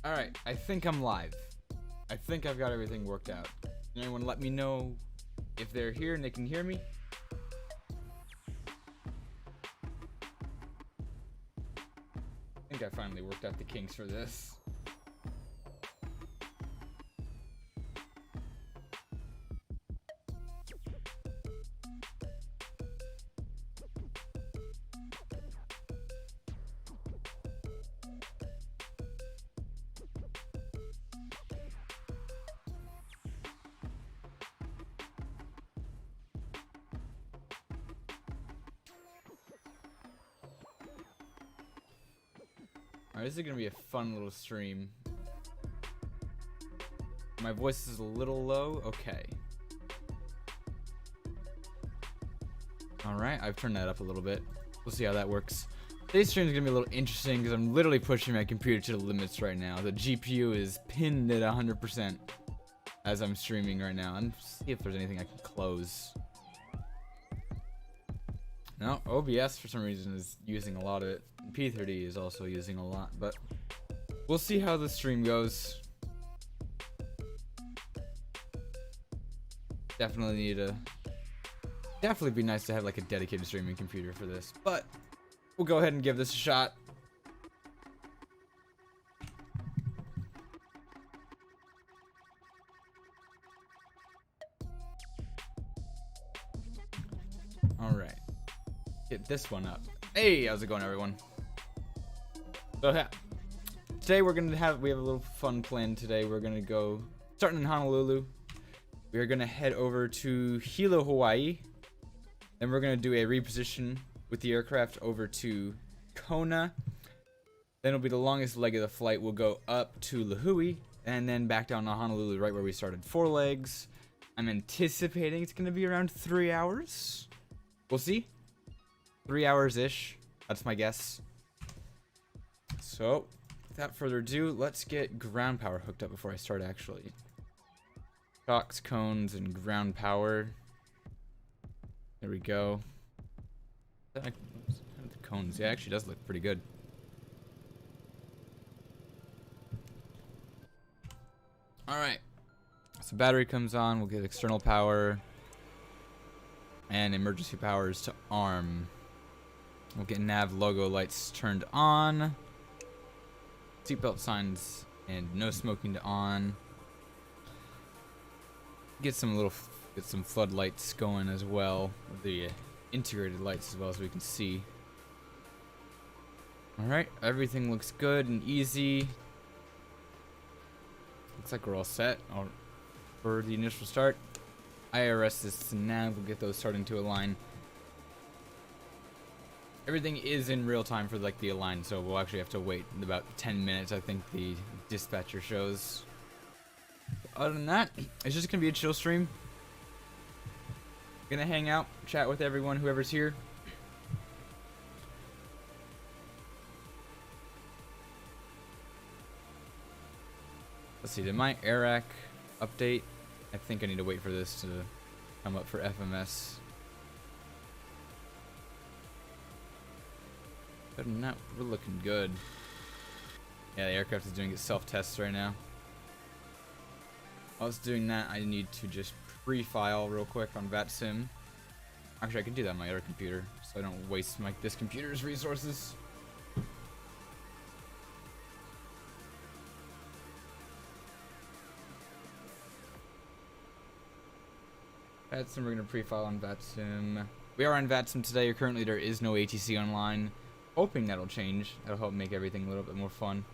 Alright, I think I'm live. I think I've got everything worked out. Can anyone let me know if they're here and they can hear me? I think I finally worked out the kinks for this. Alright, this is gonna be a fun little stream. My voice is a little low. Okay. Alright, I've turned that up a little bit. We'll see how that works. Today's stream is gonna be a little interesting because I'm literally pushing my computer to the limits right now. The GPU is pinned at 100% as I'm streaming right now. And see if there's anything I can close. No, OBS for some reason is using a lot of it. Prepar3D is also using a lot, but we'll see how the stream goes. Definitely be nice to have like a dedicated streaming computer for this, but we'll go ahead and give this a shot. All right. Get this one up. Hey, how's it going, everyone? So yeah, today we have a little fun plan today. We're gonna go starting in Honolulu. We are gonna head over to Hilo, Hawaii. Then we're gonna do a reposition with the aircraft over to Kona. Then it'll be the longest leg of the flight. We'll go up to Lihue and then back down to Honolulu, right where we started. 4 legs. I'm anticipating it's gonna be around 3 hours. We'll see. 3 hours-ish. That's my guess. So, without further ado, let's get ground power hooked up before I start actually. Shocks, cones, and ground power. There we go. The cones, yeah, actually does look pretty good. Alright. So battery comes on, we'll get external power. And emergency powers to arm. We'll get nav logo lights turned on. Seatbelt signs and no smoking to on. Get some floodlights going as well. The integrated lights as well, so we can see. Alright, everything looks good and easy. Looks like we're all set for the initial start. IRS is nav, we'll get those starting to align. Everything is in real time for like the align, so we'll actually have to wait about 10 minutes, I think the dispatcher shows. Other than that, it's just gonna be a chill stream. Gonna hang out, chat with everyone, whoever's here. Let's see, did my AIRAC update? I think I need to wait for this to come up for FMS. Other than that, we're looking good. Yeah, the aircraft is doing its self-tests right now. While it's doing that, I need to just pre-file real quick on VATSIM. Actually, I can do that on my other computer, so I don't waste this computer's resources. VATSIM, we're going to pre-file on VATSIM. We are on VATSIM today. Currently, there is no ATC online. Hoping that'll change. That'll help make everything a little bit more fun.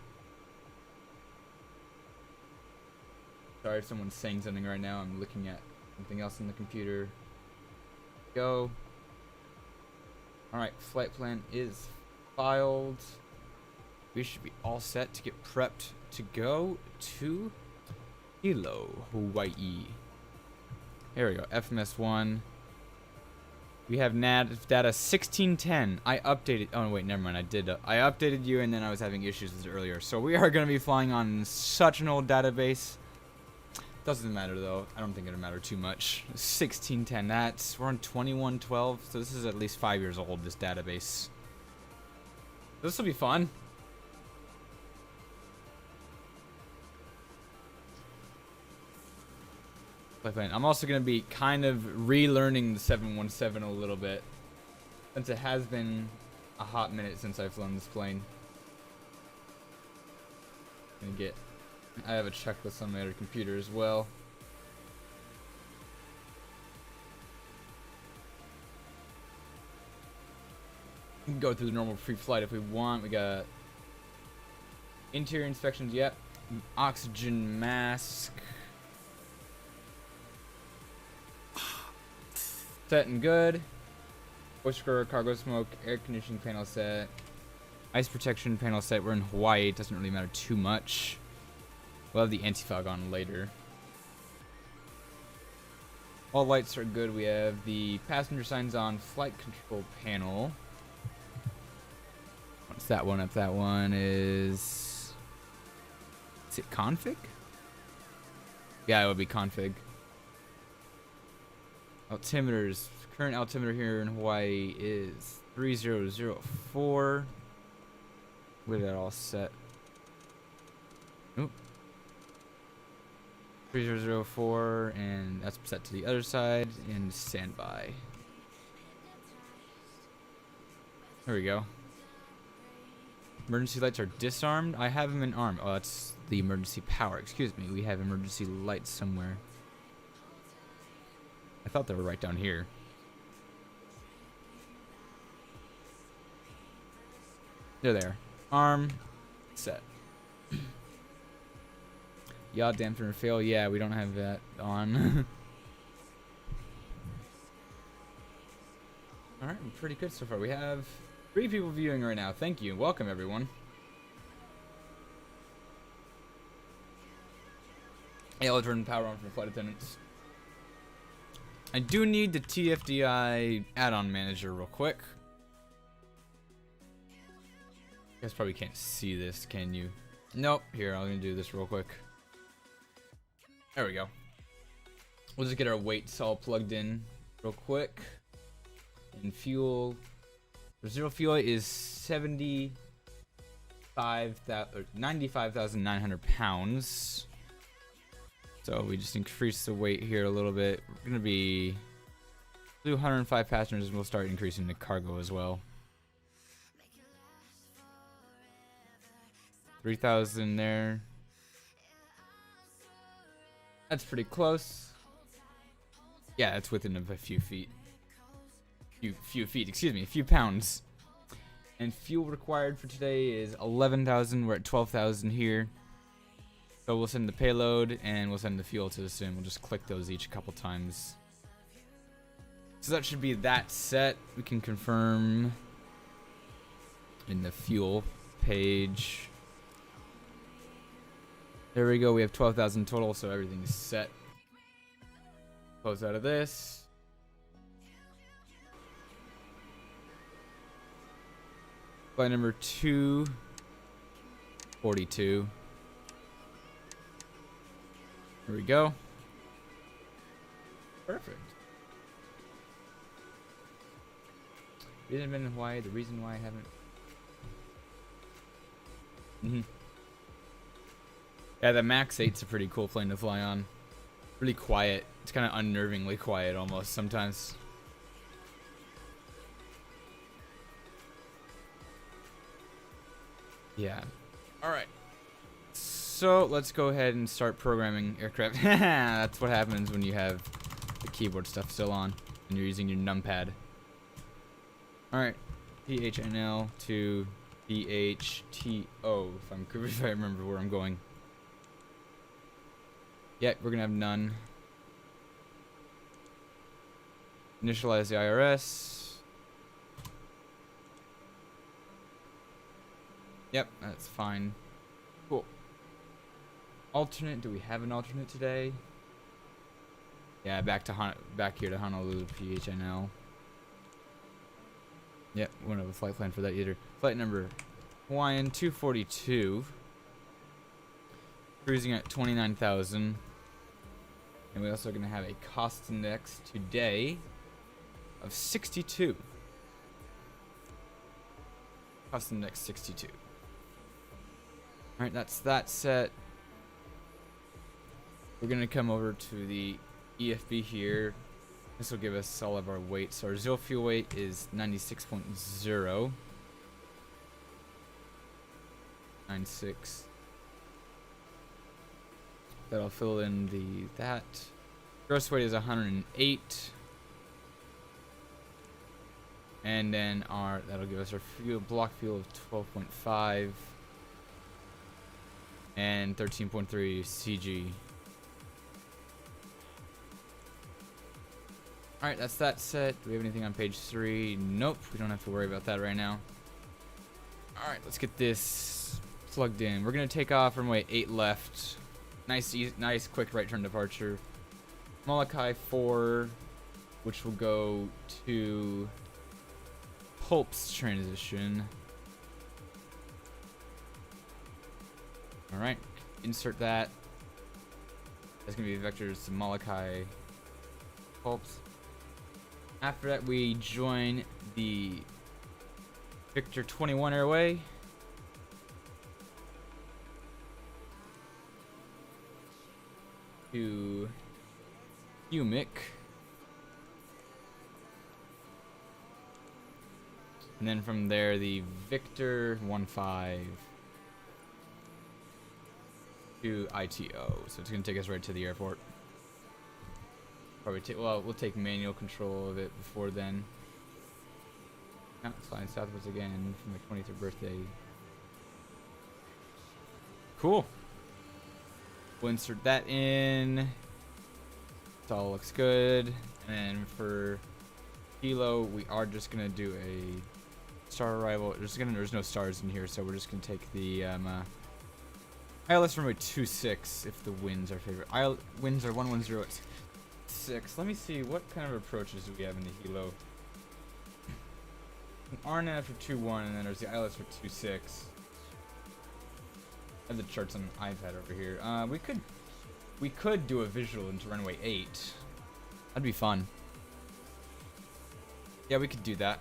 Sorry if someone's saying something right now. I'm looking at something else on the computer. Go. Alright, flight plan is filed. We should be all set to get prepped to go to Hilo, Hawaii. Here we go, FMS1. We have NAV data 1610. I updated. Oh wait, never mind. I updated you, and then I was having issues with it earlier. So we are going to be flying on such an old database. Doesn't matter though. I don't think it'll matter too much. 1610. We're on 2112. So this is at least 5 years old. This database. This will be fun. flight plan. I'm also gonna be kind of relearning the 717 a little bit, since it has been a hot minute since I've flown this plane. I have a checklist on my other computer as well. We can go through the normal pre-flight if we want. We got interior inspections, yep. Oxygen mask. Set and good. Pushback, cargo smoke, air conditioning panel set. Ice protection panel set. We're in Hawaii. It doesn't really matter too much. We'll have the anti-fog on later. All lights are good. We have the passenger signs on. Flight control panel. What's that one up? That one is it config? Yeah, it would be config. Altimeters. Current altimeter here in Hawaii is 3004. We got all set. Oop. 3004, and that's set to the other side and standby. There we go. Emergency lights are disarmed. I have them in arm. Oh, that's the emergency power. Excuse me. We have emergency lights somewhere. I thought they were right down here. They're there. Arm set. Yaw dampener fail. Yeah, we don't have that on. Alright, we're pretty good so far. We have 3 people viewing right now. Thank you. Welcome, everyone. Yeah, I'll turn power on for flight attendants. I do need the TFDi add-on manager real quick. You guys probably can't see this, can you? Nope. Here, I'm gonna do this real quick. There we go. We'll just get our weights all plugged in real quick. And fuel. Zero fuel is 95,900 pounds. So we just increase the weight here a little bit. We're gonna be 205 passengers, and we'll start increasing the cargo as well. 3,000 there. That's pretty close. Yeah, that's within a few feet. Few feet, excuse me, a few pounds. And fuel required for today is 11,000. We're at 12,000 here. So we'll send the payload and we'll send the fuel to the sim. We'll just click those each a couple times. So that should be that set. We can confirm in the fuel page. There we go. We have 12,000 total, so everything's set. Close out of this. Flight number 242. Here we go. Perfect. Reason I've been in Hawaii, the reason why I haven't. Yeah, the Max 8's a pretty cool plane to fly on. Really quiet. It's kind of unnervingly quiet almost sometimes. Yeah. Alright. So let's go ahead and start programming aircraft. That's what happens when you have the keyboard stuff still on and you're using your numpad. Alright. PHNL to PHTO if I remember where I'm going. Yeah, we're gonna have none. Initialize the IRS. Yep, that's fine. Cool. Alternate, do we have an alternate today? Yeah, back here to Honolulu PHNL. Yep, we don't have a flight plan for that either. Flight number Hawaiian 242. Cruising at 29,000. And we're also going to have a cost index today of 62. Cost index 62. Alright, that's that set. We're going to come over to the EFB here. This will give us all of our weight. So our zero fuel weight is 96.0. 96. That'll fill in that. Gross weight is 108. And then that'll give us our block fuel of 12.5 and 13.3 CG. Alright, that's that set. Do we have anything on page 3? Nope, we don't have to worry about that right now. Alright, let's get this plugged in. We're gonna take off runway 8 left. Nice quick right turn departure. Molokai 4, which will go to Pulp's transition. Alright, insert that. That's gonna be vectors to Molokai Pulps. After that, we join the Victor 21 airway. To Humic. And then from there, the Victor 15 to ITO. So it's going to take us right to the airport. Probably we'll take manual control of it before then. Now flying southwards again for my 23rd birthday. Cool. We'll insert that in. It all looks good. And for Kilo, we are just gonna do a star arrival. There's no stars in here, so we're just gonna take the ILS runway 26 if the winds are favorite. Winds are 110 at 6. Let me see what kind of approaches do we have in the Hilo. An RNAV for 21, and then there's the ILS for 26. I have the charts on an iPad over here. We could do a visual into runway 8. That'd be fun. Yeah, we could do that.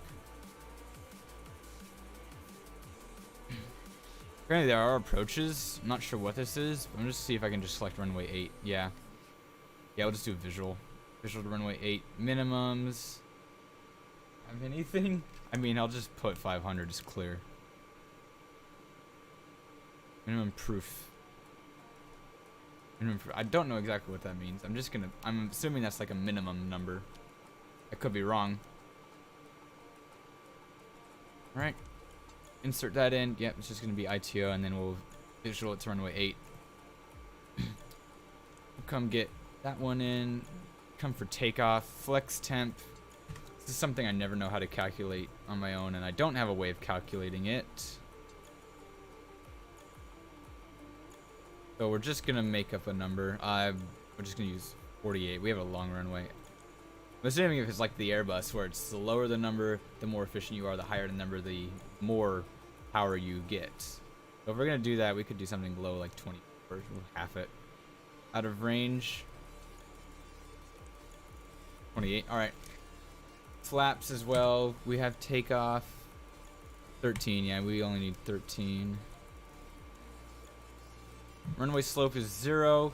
Apparently there are approaches. I'm not sure what this is. I'm just see if I can just select runway 8. Yeah. Yeah, we'll just do a visual. Visual to runway 8. Minimums. Have anything? I mean, I'll just put 500 just clear. Minimum proof. Minimum proof. I don't know exactly what that means. I'm assuming that's like a minimum number. I could be wrong. Alright. Insert that in. Yep, it's just going to be ITO, and then we'll visual it to runway 8. We'll come get that one in. Come for takeoff. Flex temp. This is something I never know how to calculate on my own, and I don't have a way of calculating it. So we're just going to make up a number. We're just going to use 48. We have a long runway. I'm assuming if it's like the Airbus, where it's the lower the number, the more efficient you are, the higher the number, the more power you get. So if we're going to do that, we could do something below like 20, or half it. Out of range. 28. Alright. Flaps as well. We have takeoff. 13. Yeah, we only need 13. Runway slope is 0.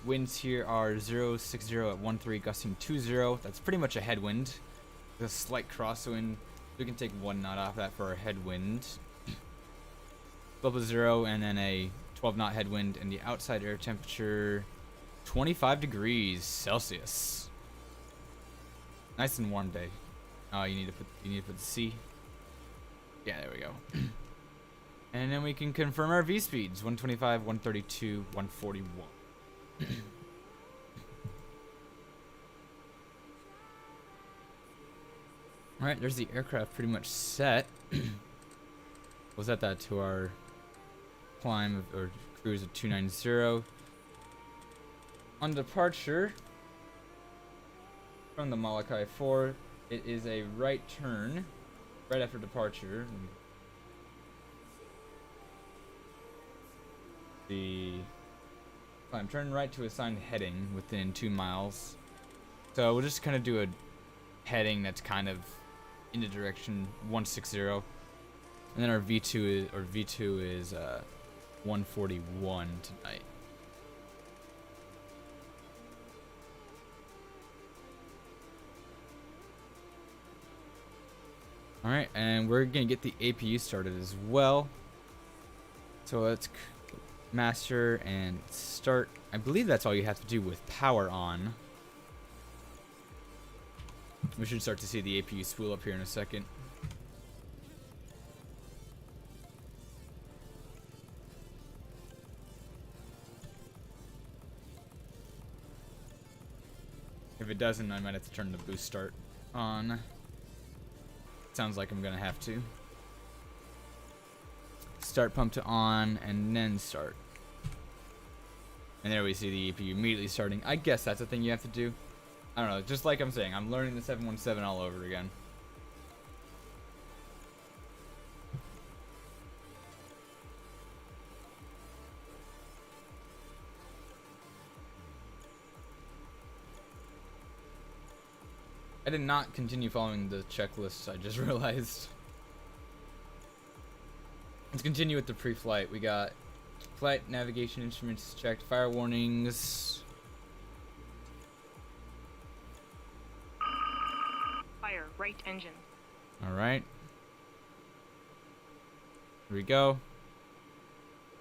Winds here are 060 at 13, gusting 20. That's pretty much a headwind. With a slight crosswind. We can take 1 knot off that for our headwind. Slope is 0, and then a 12 knot headwind, and the outside air temperature 25 degrees Celsius. Nice and warm day. Oh, you need to put the C. Yeah, there we go. And then we can confirm our V speeds: 125, 132, 141. Alright, there's the aircraft pretty much set. We'll set that to our climb or cruise of 290. On departure from the Molokai 4, it is a right turn right after departure. The climb, turn right to assigned heading within 2 miles. So we'll just kind of do a heading that's kind of in the direction 160, and then our V2 is 141 tonight. Alright, and we're gonna get the APU started as well. So let's master and start. I believe that's all you have to do with power on. We should start to see the APU spool up here in a second. If it doesn't, I might have to turn the boost start on. Sounds like I'm gonna have to. Start pump to on, and then start. And there we see the APU immediately starting. I guess that's a thing you have to do. I don't know, just like I'm saying, I'm learning the 717 all over again. I did not continue following the checklists, I just realized. Let's continue with the pre-flight. We got flight navigation instruments checked, fire warnings. Fire, right engine. Alright. Here we go.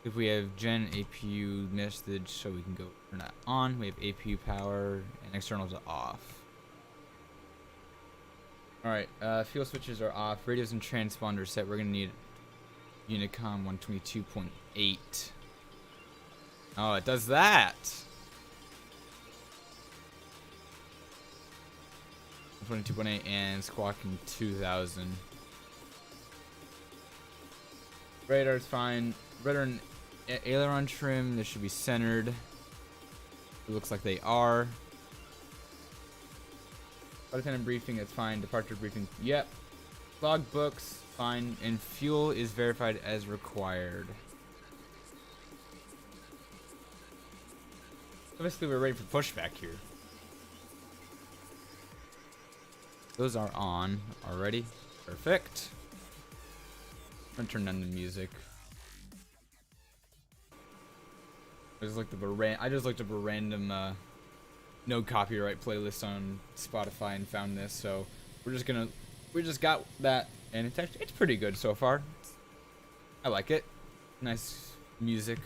If we have gen APU message, so we can go turn that on. We have APU power and externals are off. Alright, fuel switches are off. Radios and transponders set. We're gonna need Unicom 122.8. Oh, it does that! 122.8 and squawking 2000. Radar's fine. Radar and aileron trim, this should be centered. It looks like they are. Flight attendant briefing, that's fine. Departure briefing, yep. Log books, fine. And fuel is verified as required. So basically, we're ready for pushback here. Those are on already. Perfect. I'm gonna turn down the music. I just looked up a random no copyright playlist on Spotify and found this, so we just got that, and it's pretty good so far. I like it. Nice music.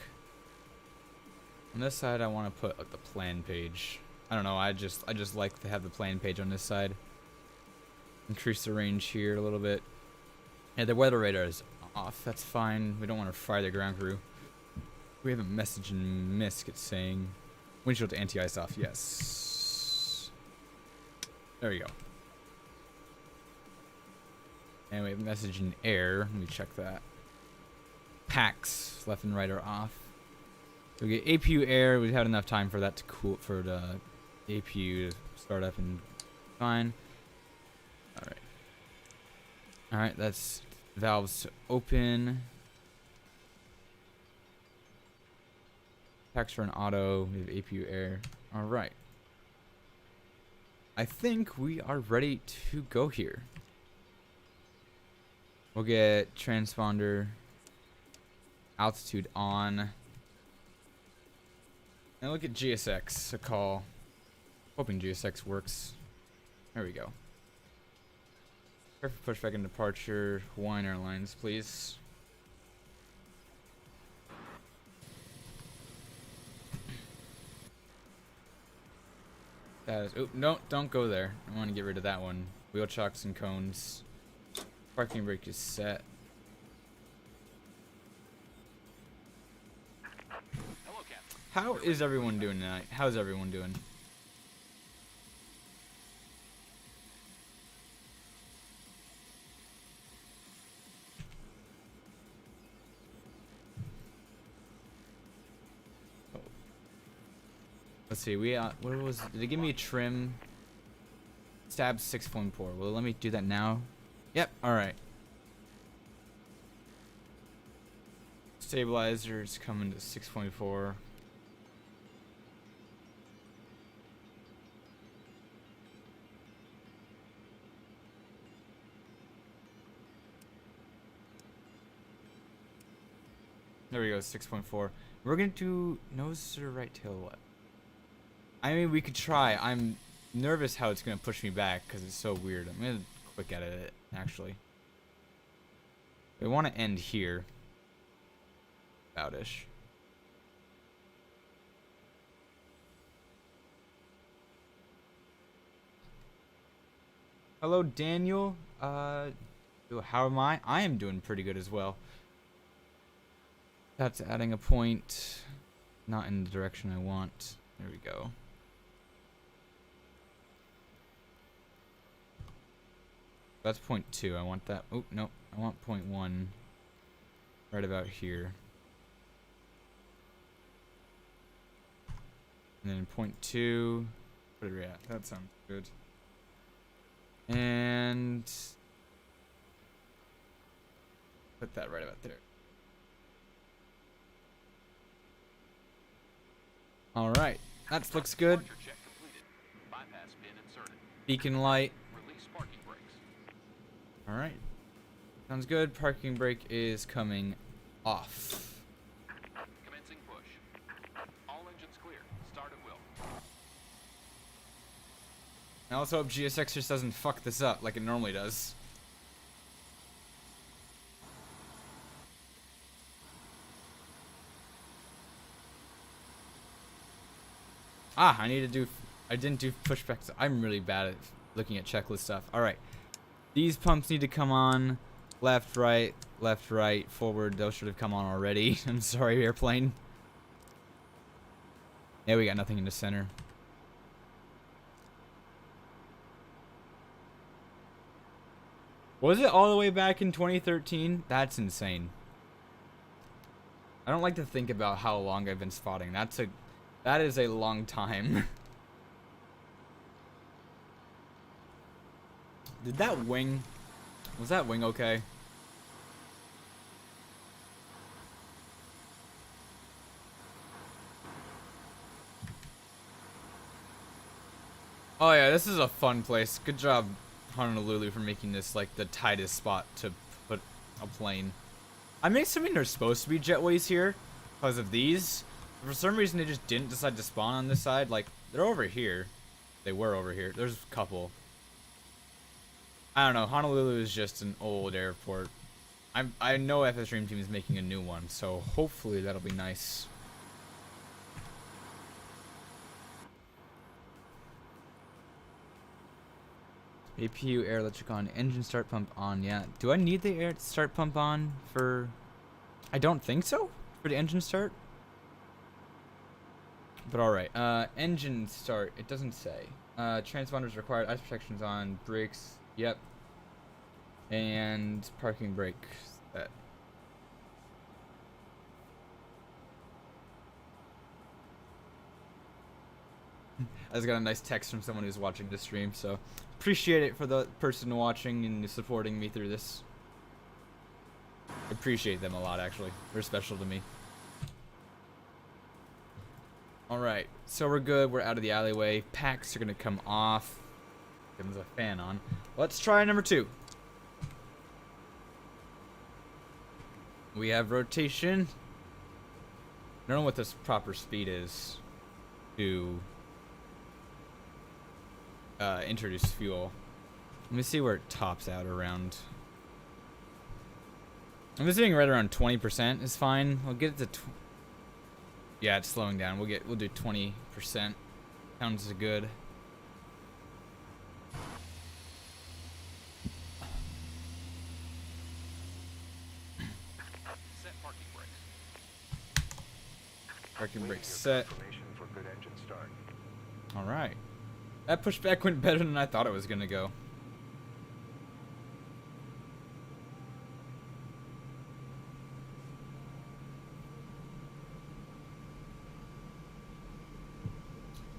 On this side, I want to put the plan page. I don't know. I just like to have the plan page on this side. Increase the range here a little bit. Yeah, the weather radar is off. That's fine. We don't want to fry the ground crew. We have a message in MISC. It's saying windshield anti-ice off. Yes. There we go. And we have a message in air. Let me check that. Packs left and right are off. So we get APU air. We've had enough time for that to cool, for the APU to start up and fine. Alright. Alright, that's valves to open. Packs are in auto. We have APU air. Alright. I think we are ready to go here. We'll get transponder altitude on. And look at GSX, a call. Hoping GSX works. There we go. Perfect pushback and departure. Hawaiian Airlines, please. That is. Oh, no, don't go there. I want to get rid of that one. Wheel chocks and cones. Parking brake is set. How is everyone doing tonight? How's everyone doing? Oh. Let's see. What was? Did it give me a trim? Stab 6.4. Well, let me do that now. Yep. All right. Stabilizers coming to 6.4. There we go, 6.4. We're gonna do nose to right tail what? I mean, we could try. I'm nervous how it's gonna push me back because it's so weird. I'm gonna quick edit it, actually. We want to end here. About-ish. Hello, Daniel. How am I? I am doing pretty good as well. That's adding a point. Not in the direction I want. There we go. That's point 2. I want that. Oh, no. I want point 1 right about here. And then point 2. What are we at? That sounds good. And put that right about there. All right. That looks good. Beacon light. All right. Sounds good. Parking brake is coming off. Commencing push. All engines clear. Start at will. I also hope GSX just doesn't fuck this up like it normally does. I didn't do pushback. So I'm really bad at looking at checklist stuff. All right. These pumps need to come on. Left, right, forward. Those should have come on already. I'm sorry, airplane. Yeah, we got nothing in the center. Was it all the way back in 2013? That's insane. I don't like to think about how long I've been spotting. That is a long time. Did that wing... Was that wing okay? Oh yeah, this is a fun place. Good job, Honolulu, for making this like the tightest spot to put a plane. I'm assuming there's supposed to be jetways here because of these. For some reason, they just didn't decide to spawn on this side. Like, they're over here. They were over here. There's a couple. I don't know. Honolulu is just an old airport. I know FS Dream Team is making a new one, so hopefully that'll be nice. APU air electric on, engine start pump on. Yeah. Do I need the air start pump on for... I don't think so for the engine start. But alright, engine start, it doesn't say. Transponders required, ice protections on, brakes, yep. And parking brake set. I just got a nice text from someone who's watching the stream, so appreciate it for the person watching and supporting me through this. I appreciate them a lot, actually. They're special to me. Alright, so we're good. We're out of the alleyway. Packs are going to come off. There's a fan on. Let's try number 2. We have rotation. I don't know what this proper speed is to introduce fuel. Let me see where it tops out around. I'm assuming right around 20% is fine. We'll get it to yeah, it's slowing down. We'll do 20%. Sounds good. Set parking brakes. Parking brakes set. All right. That pushback went better than I thought it was gonna go.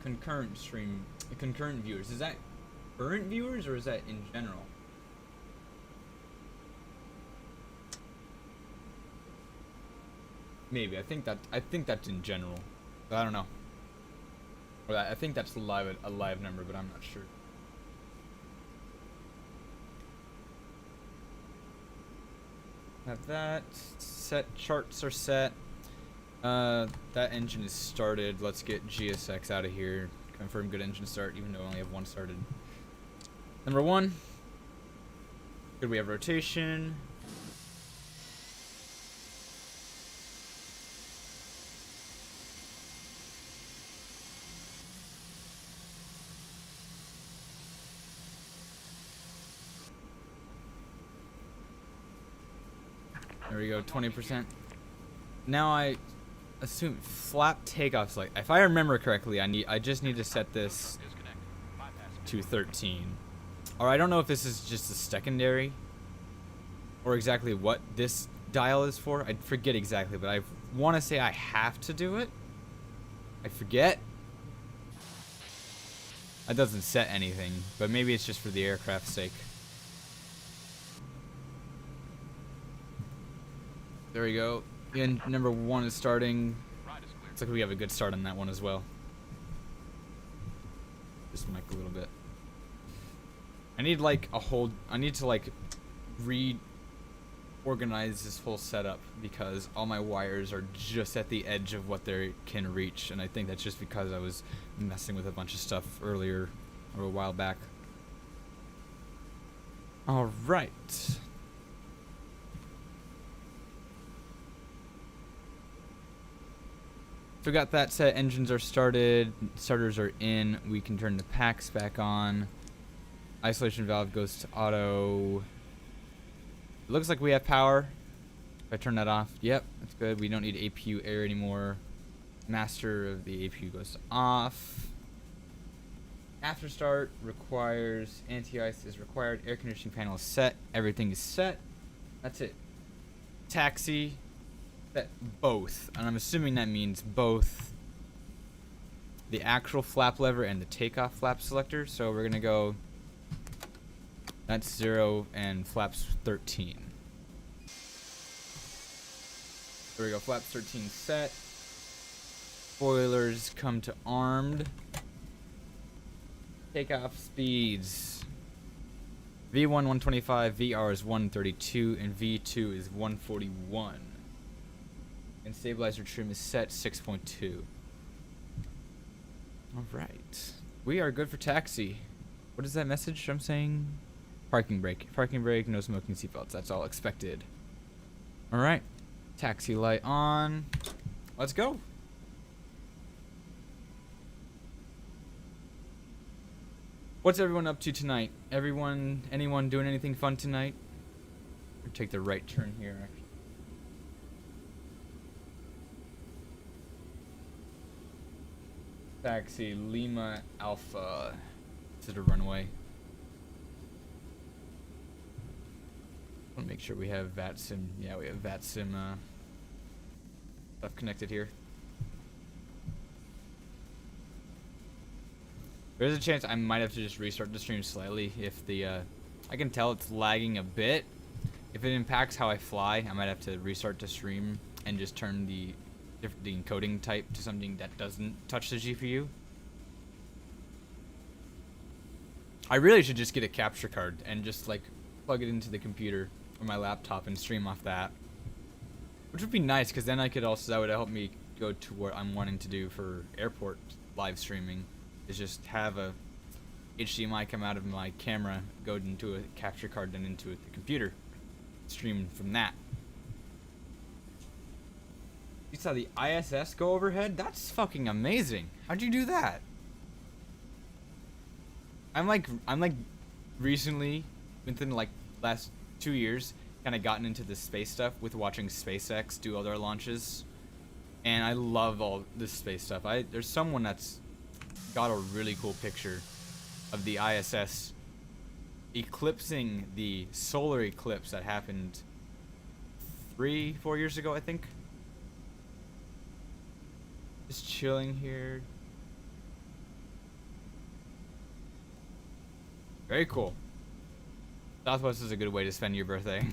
Concurrent viewers. Is that current viewers or is that in general? Maybe. I think that's in general. But I don't know. Or I think that's a live number, but I'm not sure. Have that set. Charts are set. That engine is started. Let's get GSX out of here. Confirm good engine start, even though I only have one started. Number 1. Good, we have rotation. There we go, 20%. Now I assume flap takeoffs, like, if I remember correctly, I just need to set this Disconnect. Bypass. to 13. Or I don't know if this is just a secondary or exactly what this dial is for. I forget exactly, but I want to say I have to do it. I forget. That doesn't set anything, but maybe it's just for the aircraft's sake. There we go. And number 1 is starting. Ride is clear. Looks like we have a good start on that one as well. Just mic a little bit. I need like I need to like reorganize this whole setup because all my wires are just at the edge of what they can reach, and I think that's just because I was messing with a bunch of stuff earlier or a while back. All right. So we got that set. Engines are started. Starters are in. We can turn the packs back on. Isolation valve goes to auto. It looks like we have power. If I turn that off, yep, that's good. We don't need APU air anymore. Master of the APU goes to off. After start requires anti-ice is required. Air conditioning panel is set. Everything is set. That's it. Taxi. Set both, and I'm assuming that means both the actual flap lever and the takeoff flap selector. So we're gonna go. That's 0 and flaps 13. There we go. Flaps 13 set. Spoilers come to armed. Takeoff speeds. V1 125, VR is 132, and V2 is 141. And stabilizer trim is set 6.2. Alright. We are good for taxi. What is that message I'm saying? Parking brake. Parking brake, no smoking seatbelts. That's all expected. Alright. Taxi light on. Let's go. What's everyone up to tonight? Anyone doing anything fun tonight? Or take the right turn here, actually. Taxi Lima Alpha to the runway. I want to make sure we have VATSIM. Yeah, we have VATSIM stuff connected here. There's a chance I might have to just restart the stream slightly if the I can tell it's lagging a bit. If it impacts how I fly, I might have to restart the stream and just turn the encoding type to something that doesn't touch the GPU. I really should just get a capture card and just like plug it into the computer or my laptop and stream off that, which would be nice because then I could also, that would help me go to what I'm wanting to do for airport live streaming, is just have a HDMI come out of my camera, go into a capture card, then into the computer, stream from that. You saw the ISS go overhead? That's fucking amazing. How'd you do that? I'm like recently, within like last 2 years, kind of gotten into the space stuff with watching SpaceX do all their launches, and I love all this space stuff. There's someone that's got a really cool picture of the ISS eclipsing the solar eclipse that happened 3-4 years ago, I think. Just chilling here. Very cool. Southwest is a good way to spend your birthday.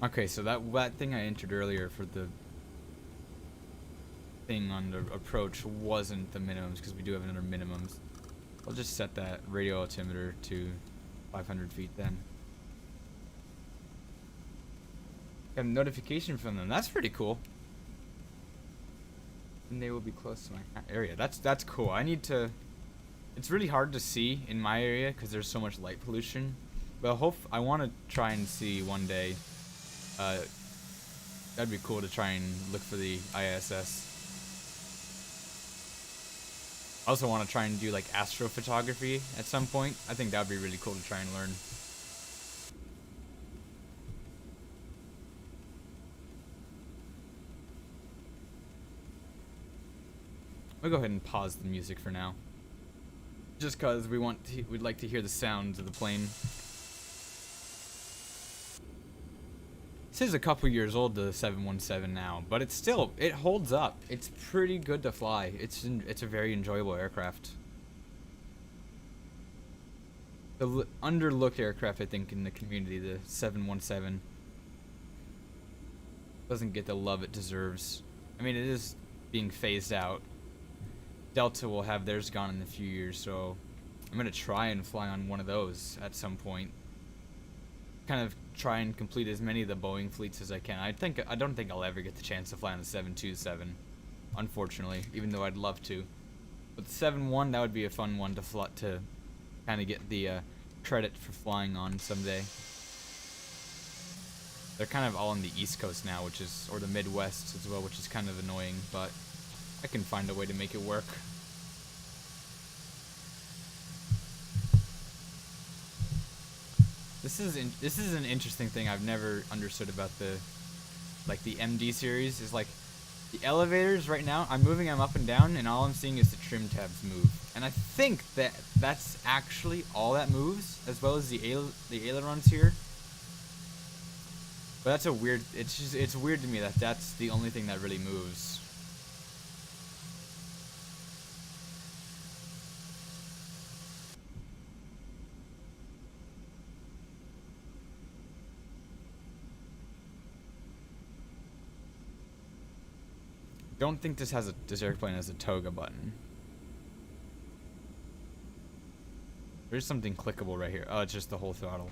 Okay, so that thing I entered earlier for the thing on the approach wasn't the minimums, because we do have another minimums. I'll just set that radio altimeter to 500 feet then. Got a notification from them. That's pretty cool. And they will be close to my area. That's cool. I need to. It's really hard to see in my area because there's so much light pollution. But I want to try and see one day. That'd be cool to try and look for the ISS. I also want to try and do like astrophotography at some point. I think that would be really cool to try and learn. We'll go ahead and pause the music for now. Just cause we'd like to hear the sounds of the plane. This is a couple years old, the 717 now, but it holds up. It's pretty good to fly. It's a very enjoyable aircraft. The underlooked aircraft, I think, in the community, the 717, doesn't get the love it deserves. I mean, it is being phased out. Delta will have theirs gone in a few years, so I'm gonna try and fly on one of those at some point. Kind of try and complete as many of the Boeing fleets as I can. I don't think I'll ever get the chance to fly on the 727, unfortunately, even though I'd love to. But the 71, that would be a fun one to kind of get the credit for flying on someday. They're kind of all on the East Coast now, or the Midwest as well, which is kind of annoying, but I can find a way to make it work. This is an interesting thing I've never understood about the MD series. Is like the elevators right now, I'm moving them up and down, and all I'm seeing is the trim tabs move. And I think that's actually all that moves, as well as the ailerons here. But that's it's weird to me that that's the only thing that really moves. Don't think this airplane has a toga button. There's something clickable right here. Oh, it's just the whole throttle.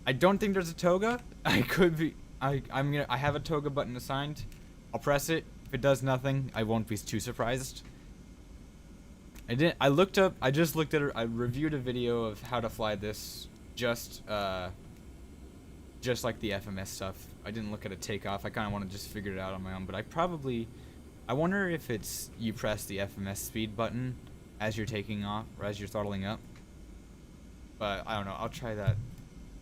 I don't think there's a toga. I could be. I have a toga button assigned. I'll press it. If it does nothing, I won't be too surprised. I just looked at it. I reviewed a video of how to fly this. Just like the FMS stuff. I didn't look at a takeoff. I kind of want to just figure it out on my own. But I wonder if you press the FMS speed button as you're taking off or as you're throttling up. But I don't know. I'll try that.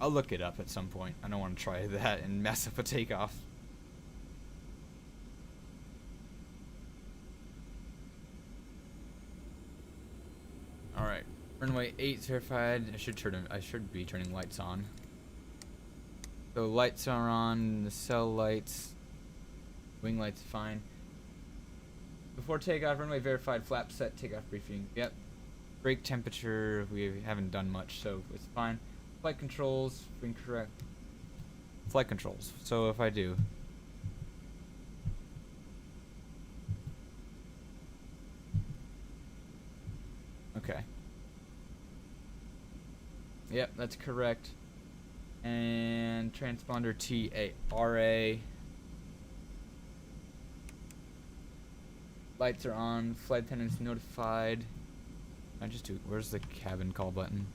I'll look it up at some point. I don't want to try that and mess up a takeoff. All right, runway 8 verified. I should be turning lights on. So lights are on. The cell lights. Wing lights fine. Before takeoff, runway verified. Flap set. Takeoff briefing. Yep. Brake temperature. We haven't done much, so it's fine. Flight controls, incorrect. Flight controls. So if I do. Okay. Yep, that's correct. And transponder TARA. Lights are on. Flight attendants notified. Where's the cabin call button?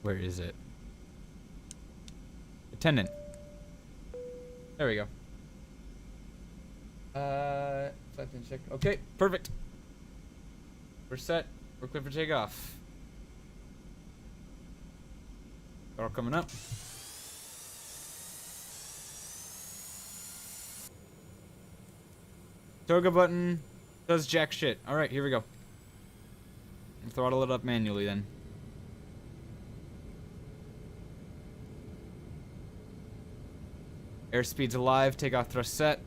Where is it? Attendant. There we go. Flight attendant check. Okay, perfect. We're set. We're clear for takeoff. All coming up. Toga button does jack shit. All right, here we go. Throttle it up manually then. Airspeed's alive. Takeoff thrust set.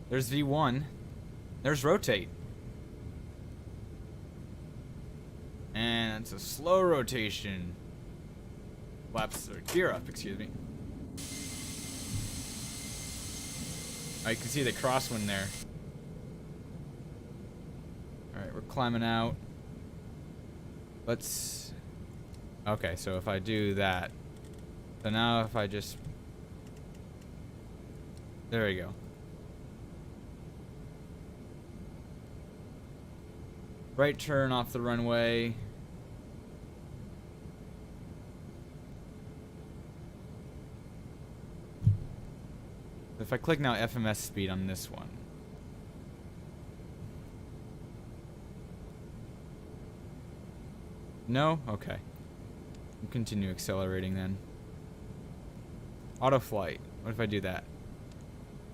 There's V1. There's rotate. And it's a slow rotation. Flaps or gear up, excuse me. Oh, you can see the crosswind there. Alright, we're climbing out. Okay, so if I do that. So now if I just... There we go. Right turn off the runway. If I click now FMS speed on this one. No? Okay. We'll continue accelerating then. Auto flight. What if I do that?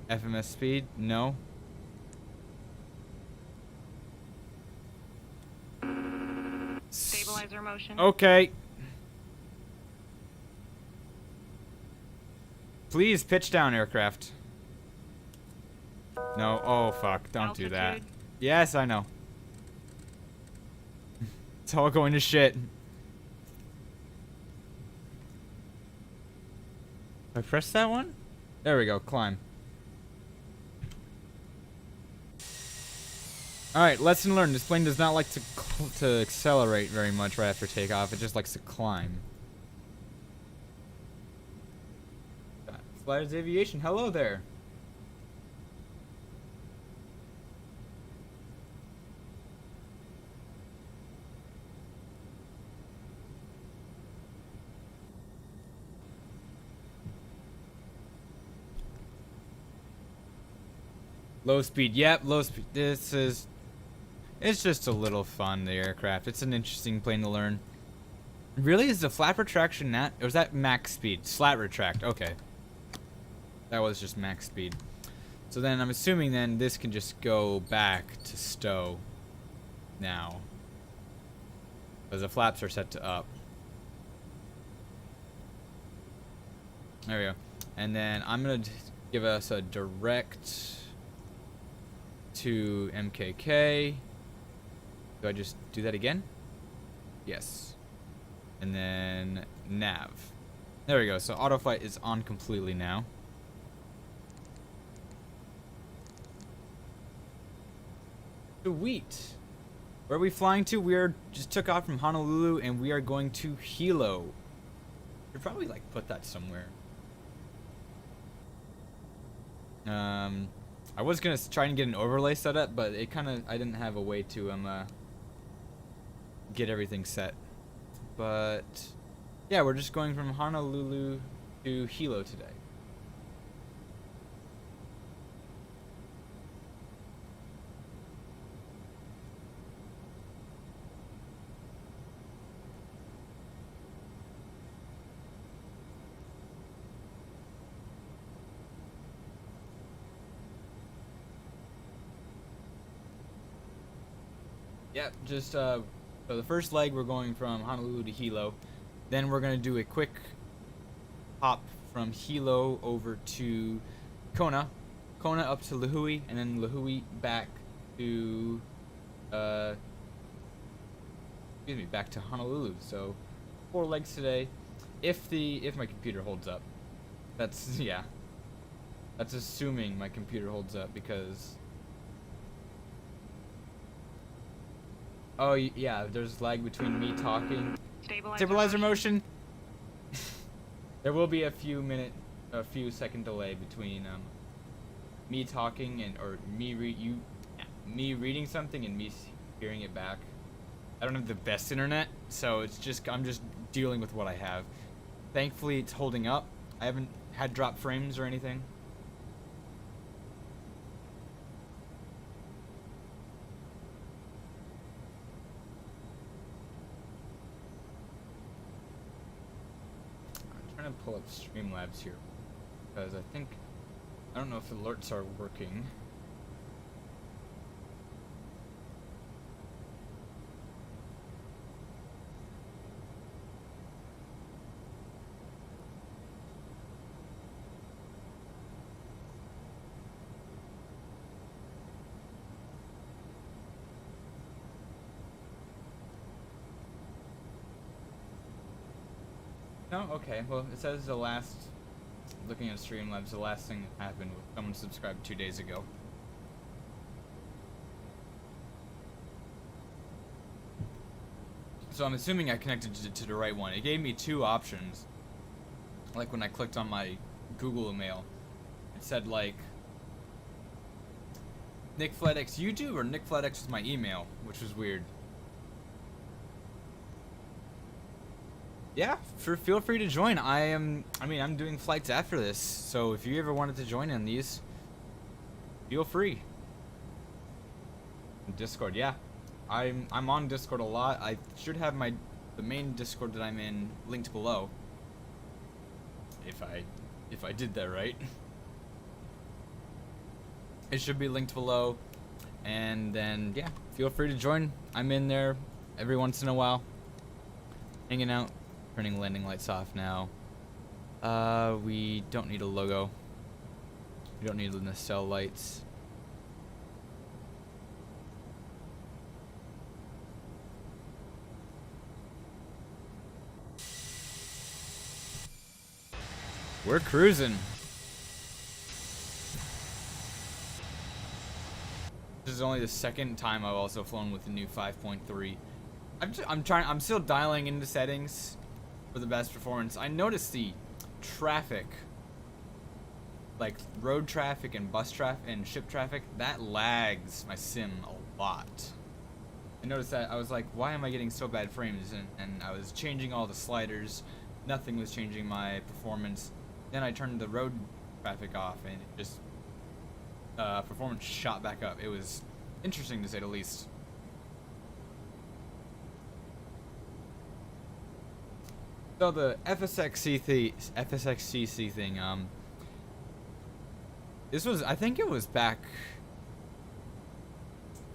FMS speed? No. Stabilizer motion. Okay. Please pitch down, aircraft. No. Oh, fuck. Don't do that. Altitude. Yes, I know. It's all going to shit. I press that one? There we go. Climb. Alright, lesson learned. This plane does not like to accelerate very much right after takeoff. It just likes to climb. Flyers Aviation, hello there. Low speed, yep, low speed. It's just a little fun, the aircraft. It's an interesting plane to learn. Really, is the flap retraction that, or was that max speed? Slat retract, okay. That was just max speed. So then I'm assuming then this can just go back to stow now. Because the flaps are set to up. There we go. And then I'm going to give us a direct to MKK. Do I just do that again? Yes. And then nav. There we go. So autoflight is on completely now. Sweet. Where are we flying to? We just took off from Honolulu and we are going to Hilo. Should probably like put that somewhere. I was gonna try and get an overlay set up, but it I didn't have a way to get everything set. But yeah, we're just going from Honolulu to Hilo today. Yep, just so the first leg we're going from Honolulu to Hilo. Then we're gonna do a quick hop from Hilo over to Kona, Kona up to Lihue, and then Lihue back to back to Honolulu. So 4 legs today, if my computer holds up. That's yeah. That's assuming my computer holds up because. Oh yeah, there's lag between me talking. Stabilizer motion. There will be a few second delay between me talking or me reading something and me hearing it back. I don't have the best internet, so I'm just dealing with what I have. Thankfully, it's holding up. I haven't had drop frames or anything. I'm trying to pull up Streamlabs here because I don't know if alerts are working. No? Okay. Well, it says looking at Streamlabs, the last thing that happened was someone subscribed 2 days ago. So I'm assuming I connected to the right one. It gave me 2 options. Like when I clicked on my Google email, it said like, NickFlightX YouTube or NickFlightX was my email, which was weird. Yeah, feel free to join. I'm doing flights after this, so if you ever wanted to join in these, feel free. Discord, yeah. I'm on Discord a lot. I should have the main Discord that I'm in linked below. If I did that right. It should be linked below. And then yeah, feel free to join. I'm in there every once in a while. Hanging out. Turning landing lights off now. We don't need a logo. We don't need the nacelle lights. We're cruising. This is only the second time I've also flown with the new 5.3. I'm still dialing into settings for the best performance. I noticed the traffic, like road traffic and bus traffic and ship traffic, that lags my sim a lot. I noticed that. I was like, why am I getting so bad frames? And I was changing all the sliders. Nothing was changing my performance. Then I turned the road traffic off and it just performance shot back up. It was interesting to say the least. So the FSXCC thing, this was, I think it was back,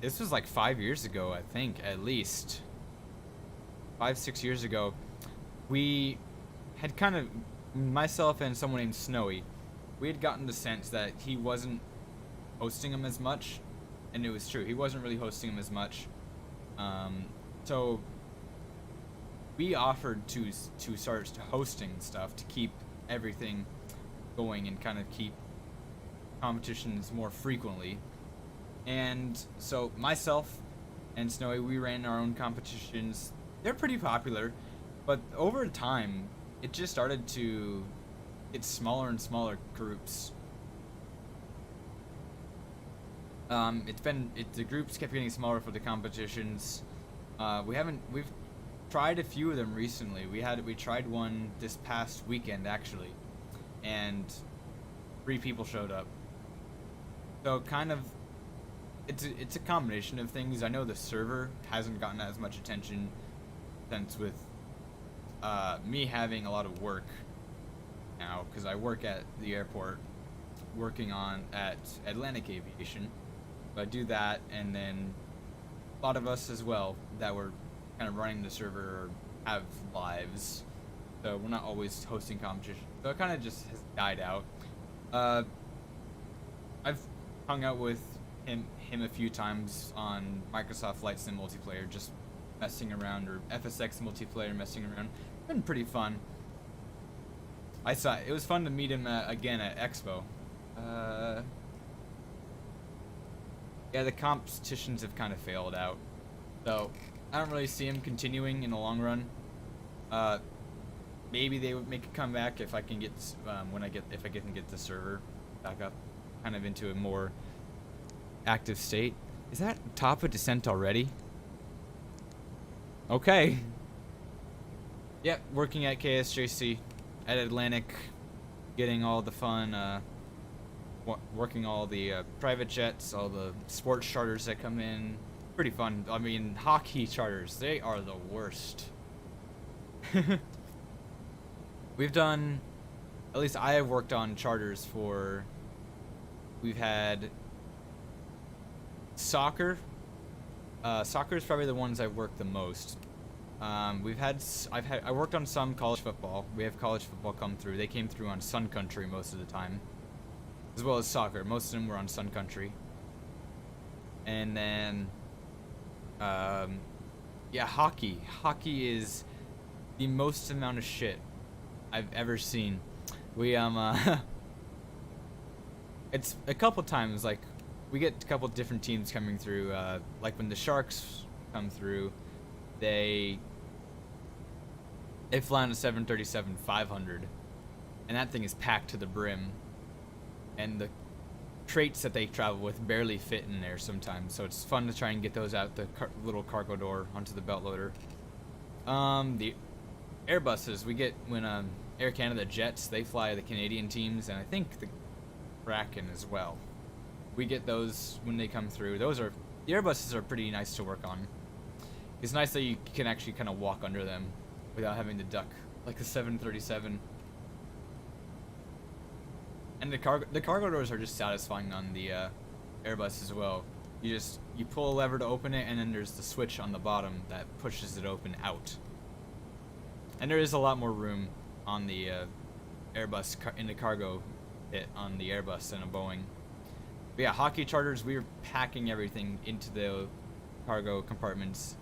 this was like 5 years ago, I think, at least. 5-6 years ago. We had kind of, myself and someone named Snowy, we had gotten the sense that he wasn't hosting them as much, and it was true, he wasn't really hosting them as much. So we offered to start hosting stuff to keep everything going and kind of keep competitions more frequently. And so myself and Snowy, we ran our own competitions. They're pretty popular, but over time it just started to get smaller and smaller groups. The groups kept getting smaller for the competitions. We've tried a few of them recently. We tried one this past weekend actually, and 3 people showed up. So kind of, it's a combination of things. I know the server hasn't gotten as much attention since with me having a lot of work now, because I work at the airport, working at Atlantic Aviation. So I do that, and then a lot of us as well that were kind of running the server or have lives, so we're not always hosting competition. So it kind of just has died out. I've hung out with him a few times on Microsoft Flight Sim multiplayer, just messing around, or FSX multiplayer, messing around. It's been pretty fun. It was fun to meet him again at Expo. Yeah, the competitions have kind of failed out, so I don't really see him continuing in the long run. Maybe they would make a comeback if I can get if I can get the server back up, kind of into a more active state. Is that top of descent already? Okay. Yep, working at KSJC at Atlantic, getting all the fun, working all the private jets, all the sports charters that come in. Pretty fun. I mean, hockey charters, they are the worst. We've done, at least I have worked on charters for, we've had soccer. Soccer is probably the ones I've worked the most. I worked on some college football. We have college football come through. They came through on Sun Country most of the time, as well as soccer. Most of them were on Sun Country. And then, yeah, hockey. Hockey is the most amount of shit I've ever seen. We, it's a couple times, like, we get a couple different teams coming through, like when the Sharks come through, they fly on a 737-500, and that thing is packed to the brim, and crates that they travel with barely fit in there sometimes, so it's fun to try and get those out the little cargo door onto the belt loader. The Airbuses we get when Air Canada jets, they fly the Canadian teams, and I think the Kraken as well. We get those when they come through. The Airbuses are pretty nice to work on. It's nice that you can actually kind of walk under them without having to duck like the 737. And the cargo doors are just satisfying on the Airbus as well. You pull a lever to open it, and then there's the switch on the bottom that pushes it open out. And there is a lot more room on the Airbus in the cargo pit on the Airbus than a Boeing. But yeah, hockey charters, we were packing everything into the cargo compartments,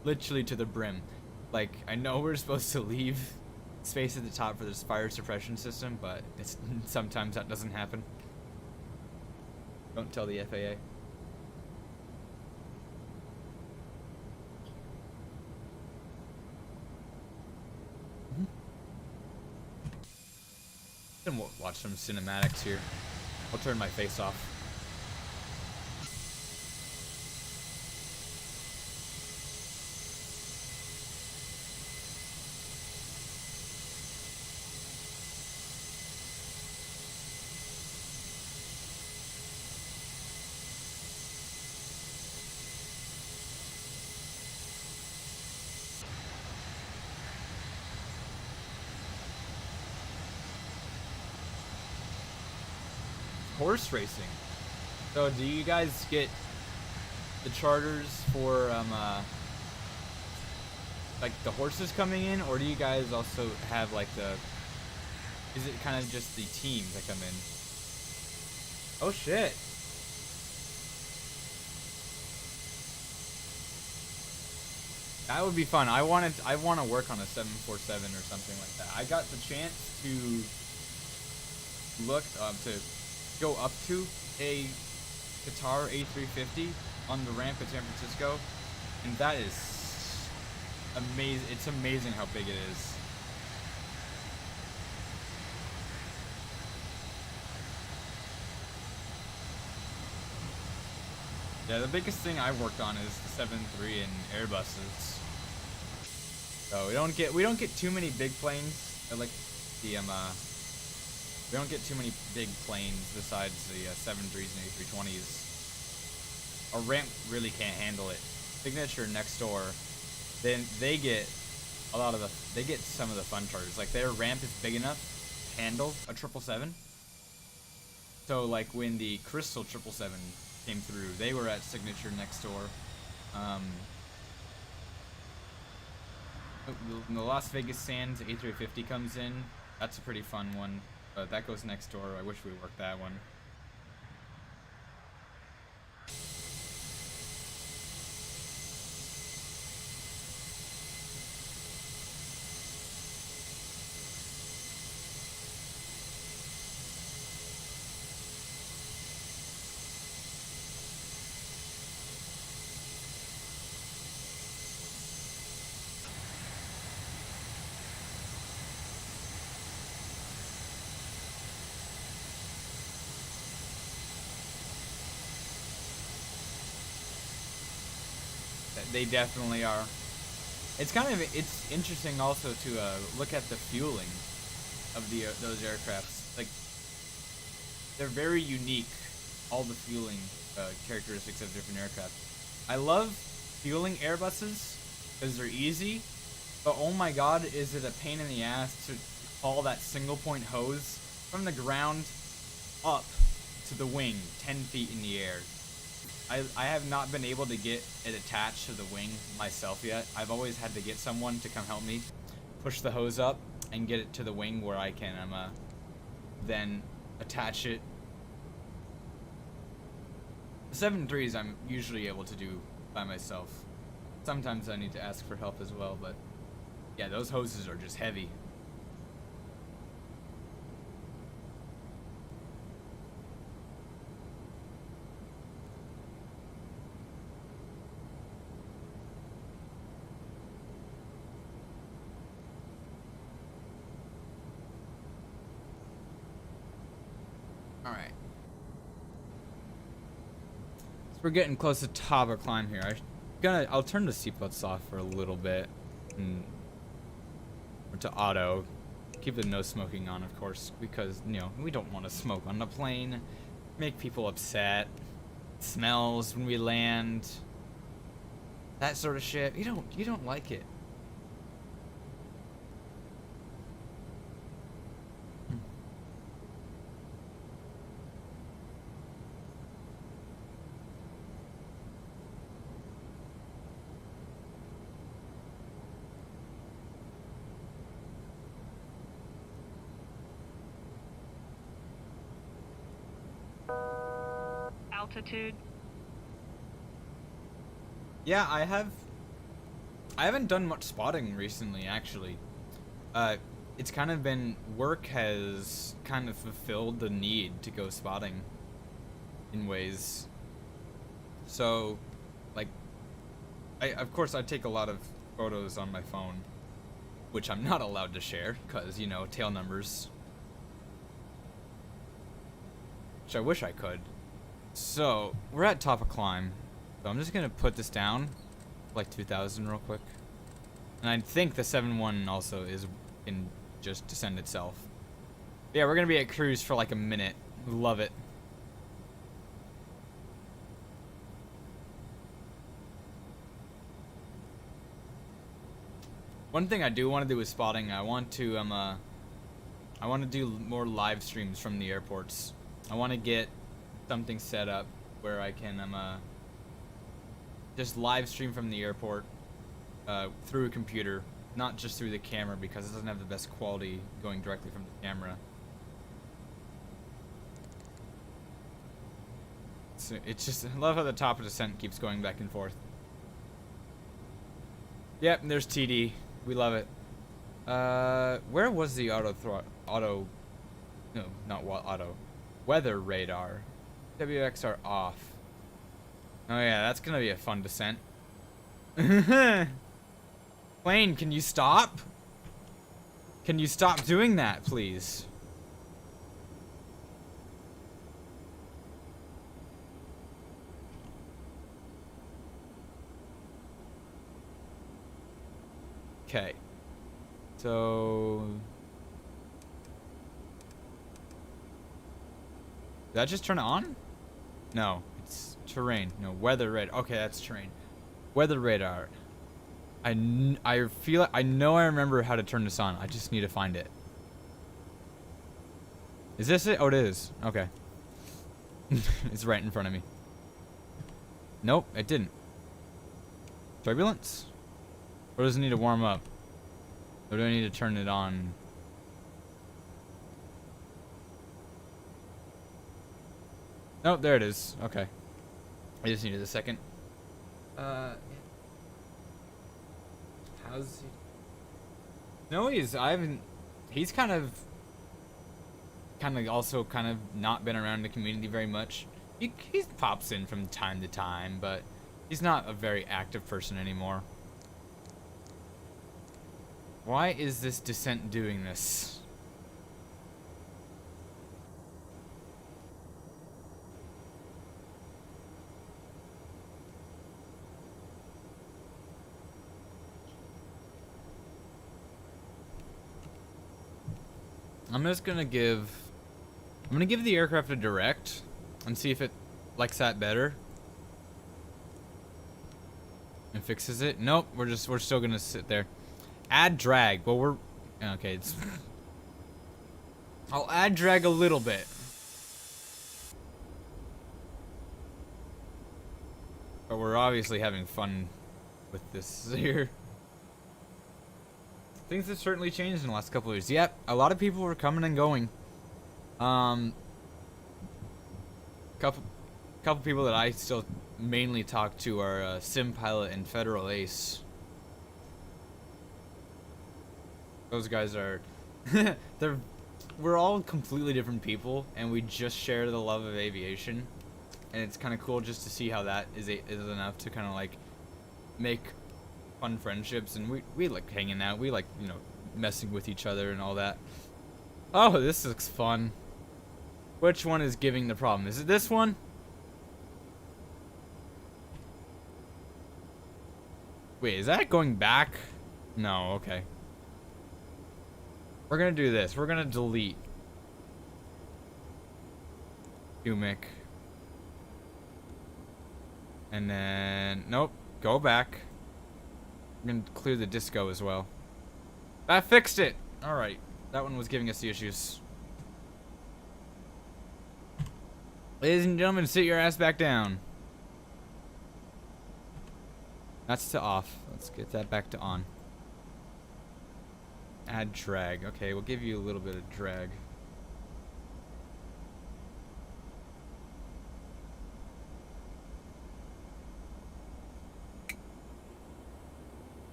literally to the brim. Like, I know we're supposed to leave space at the top for this fire suppression system, but sometimes that doesn't happen. Don't tell the FAA. And we'll watch some cinematics here. I'll turn my face off. Horse racing. So do you guys get the charters for like the horses coming in, or do you guys also have like is it kind of just the teams that come in? Oh shit. That would be fun. I want to work on a 747 or something like that. I got the chance to look to go up to a Qatar A350 on the ramp at San Francisco, and that is amazing. It's amazing how big it is. Yeah, the biggest thing I worked on is the 7.3 and Airbuses. So we don't get too many big planes. Like the we don't get too many big planes besides the 7.3s and A320s. Our ramp really can't handle it. Signature next door, then they get some of the fun charters. Like their ramp is big enough to handle a 777. So like when the Crystal 777 came through, they were at Signature next door. The Las Vegas Sands A350 comes in. That's a pretty fun one. But that goes next door. I wish we worked that one. They definitely are. It's interesting also to look at the fueling of those aircrafts. Like, they're very unique, all the fueling characteristics of different aircraft. I love fueling Airbuses because they're easy, but oh my god, is it a pain in the ass to haul that single point hose from the ground up to the wing 10 feet in the air. I have not been able to get it attached to the wing myself yet. I've always had to get someone to come help me push the hose up and get it to the wing where I can then attach it. The 7.3s I'm usually able to do by myself. Sometimes I need to ask for help as well, but yeah, those hoses are just heavy. Alright. We're getting close to top of climb here. I'll turn the seatbelts off for a little bit, or to auto. Keep the no smoking on, of course, because we don't want to smoke on the plane. Make people upset. It smells when we land. That sort of shit. You don't like it. Altitude. Yeah, I haven't done much spotting recently, actually. It's kind of been, work has kind of fulfilled the need to go spotting in ways. So, like, of course I take a lot of photos on my phone, which I'm not allowed to share, because, tail numbers. Which I wish I could. So, we're at top of climb. So I'm just going to put this down, like 2,000 real quick. And I think the 7.1 also can just descend itself. Yeah, we're going to be at cruise for like a minute. Love it. One thing I do want to do with spotting, I want to do more live streams from the airports. I want to get something set up where I can just live stream from the airport through a computer, not just through the camera, because it doesn't have the best quality going directly from the camera. So it's just, I love how the top of descent keeps going back and forth. Yep, and there's TD. We love it. Where was the weather radar? WXR off. Oh yeah, that's gonna be a fun descent. Plane, can you stop? Can you stop doing that, please? Okay. So... did that just turn it on? No, it's terrain. No, weather radar. Okay, that's terrain. Weather radar. I feel I know I remember how to turn this on. I just need to find it. Is this it? Oh, it is. Okay. It's right in front of me. Nope, it didn't. Turbulence? Or does it need to warm up? Or do I need to turn it on? Oh, there it is. Okay. I just needed a second. How's he? No, he's kind of also not been around the community very much. He pops in from time to time, but he's not a very active person anymore. Why is this descent doing this? I'm gonna give the aircraft a direct and see if it likes that better and fixes it. Nope, we're still gonna sit there. Add drag. Well, we're okay. It's I'll add drag a little bit. But we're obviously having fun with this here. Things have certainly changed in the last couple of years. Yep, a lot of people were coming and going. Couple people that I still mainly talk to are Sim Pilot and Federal Ace. Those guys are we're all completely different people, and we just share the love of aviation, and it's kind of cool just to see how that is enough to kind of like make fun friendships, and we like hanging out, we like messing with each other and all that. Oh, this looks fun. Which one is giving the problem? Is it this one? Wait, is that going back? No, okay. We're gonna do this. We're gonna delete Humic. And then, nope, go back. We're gonna clear the disco as well. That fixed it! Alright, that one was giving us the issues. Ladies and gentlemen, sit your ass back down. That's to off. Let's get that back to on. Add drag. Okay, we'll give you a little bit of drag.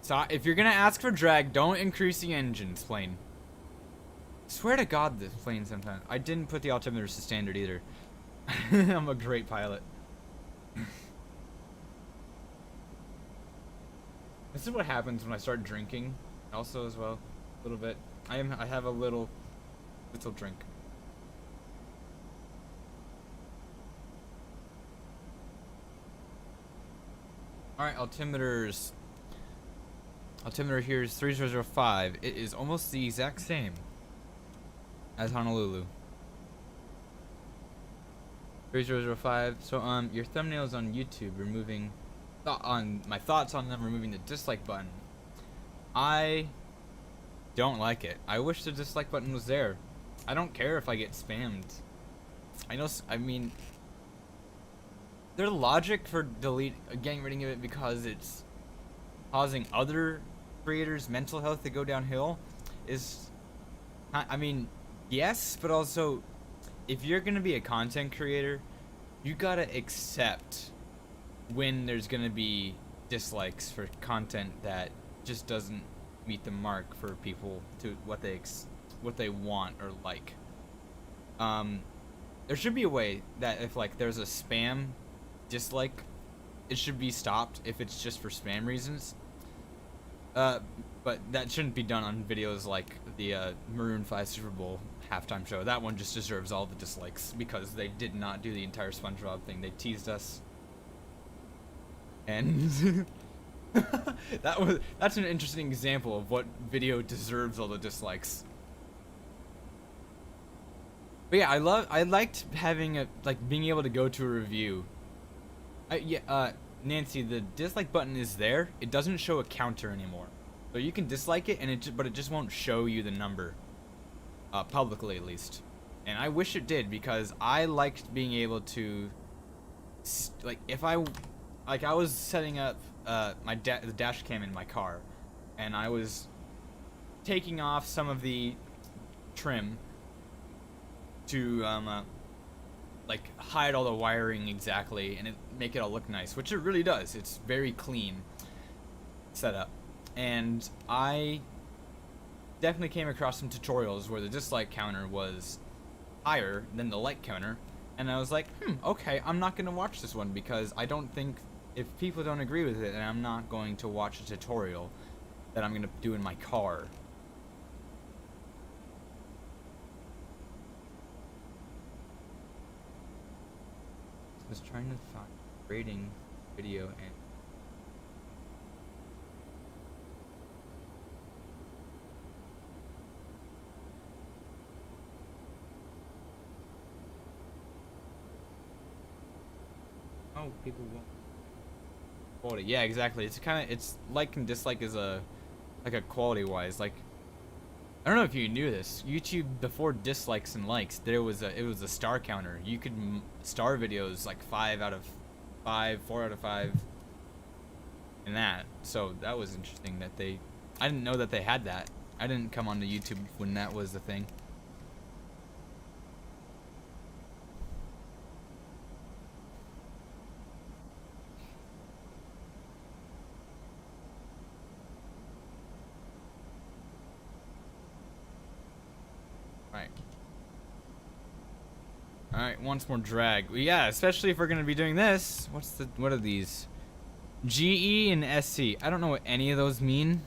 So if you're gonna ask for drag, don't increase the engine's plane. Swear to God, this plane sometimes. I didn't put the altimeters to standard either. I'm a great pilot. This is what happens when I start drinking. Also, as well, a little bit. I have a little drink. All right, altimeters. Altimeter here is 3005. It is almost the exact same as Honolulu. 3005. So your thumbnails on YouTube removing on my thoughts on them removing the dislike button. I don't like it. I wish the dislike button was there. I don't care if I get spammed. I mean, their logic for getting rid of it because it's causing other creators' mental health to go downhill is, I mean, yes, but also, if you're gonna be a content creator, you gotta accept when there's gonna be dislikes for content that just doesn't meet the mark for people to what they want or like. There should be a way that if like there's a spam dislike, it should be stopped if it's just for spam reasons. But that shouldn't be done on videos like the Maroon 5 Super Bowl halftime show. That one just deserves all the dislikes because they did not do the entire SpongeBob thing. They teased us. And that's an interesting example of what video deserves all the dislikes. But yeah, I liked having being able to go to a review. Nancy, the dislike button is there. It doesn't show a counter anymore. So you can dislike it, but it just won't show you the number, publicly at least. And I wish it did because I liked being able to, if I was setting up the dash cam in my car, and I was taking off some of the trim to hide all the wiring exactly and make it all look nice, which it really does. It's very clean setup. And I definitely came across some tutorials where the dislike counter was higher than the like counter, and I was like, okay, I'm not gonna watch this one because I don't think, if people don't agree with it, then I'm not going to watch a tutorial that I'm gonna do in my car. I was trying to find rating video and people won't quality. Yeah, exactly. It's like and dislike is a quality wise. Like, I don't know if you knew this. YouTube, before dislikes and likes, it was a star counter. You could star videos like 5 out of 5, 4 out of 5, and that. So that was interesting that I didn't know that they had that. I didn't come onto YouTube when that was the thing. Alright, once more drag. Well, yeah, especially if we're gonna be doing this. What are these? GE and SC. I don't know what any of those mean.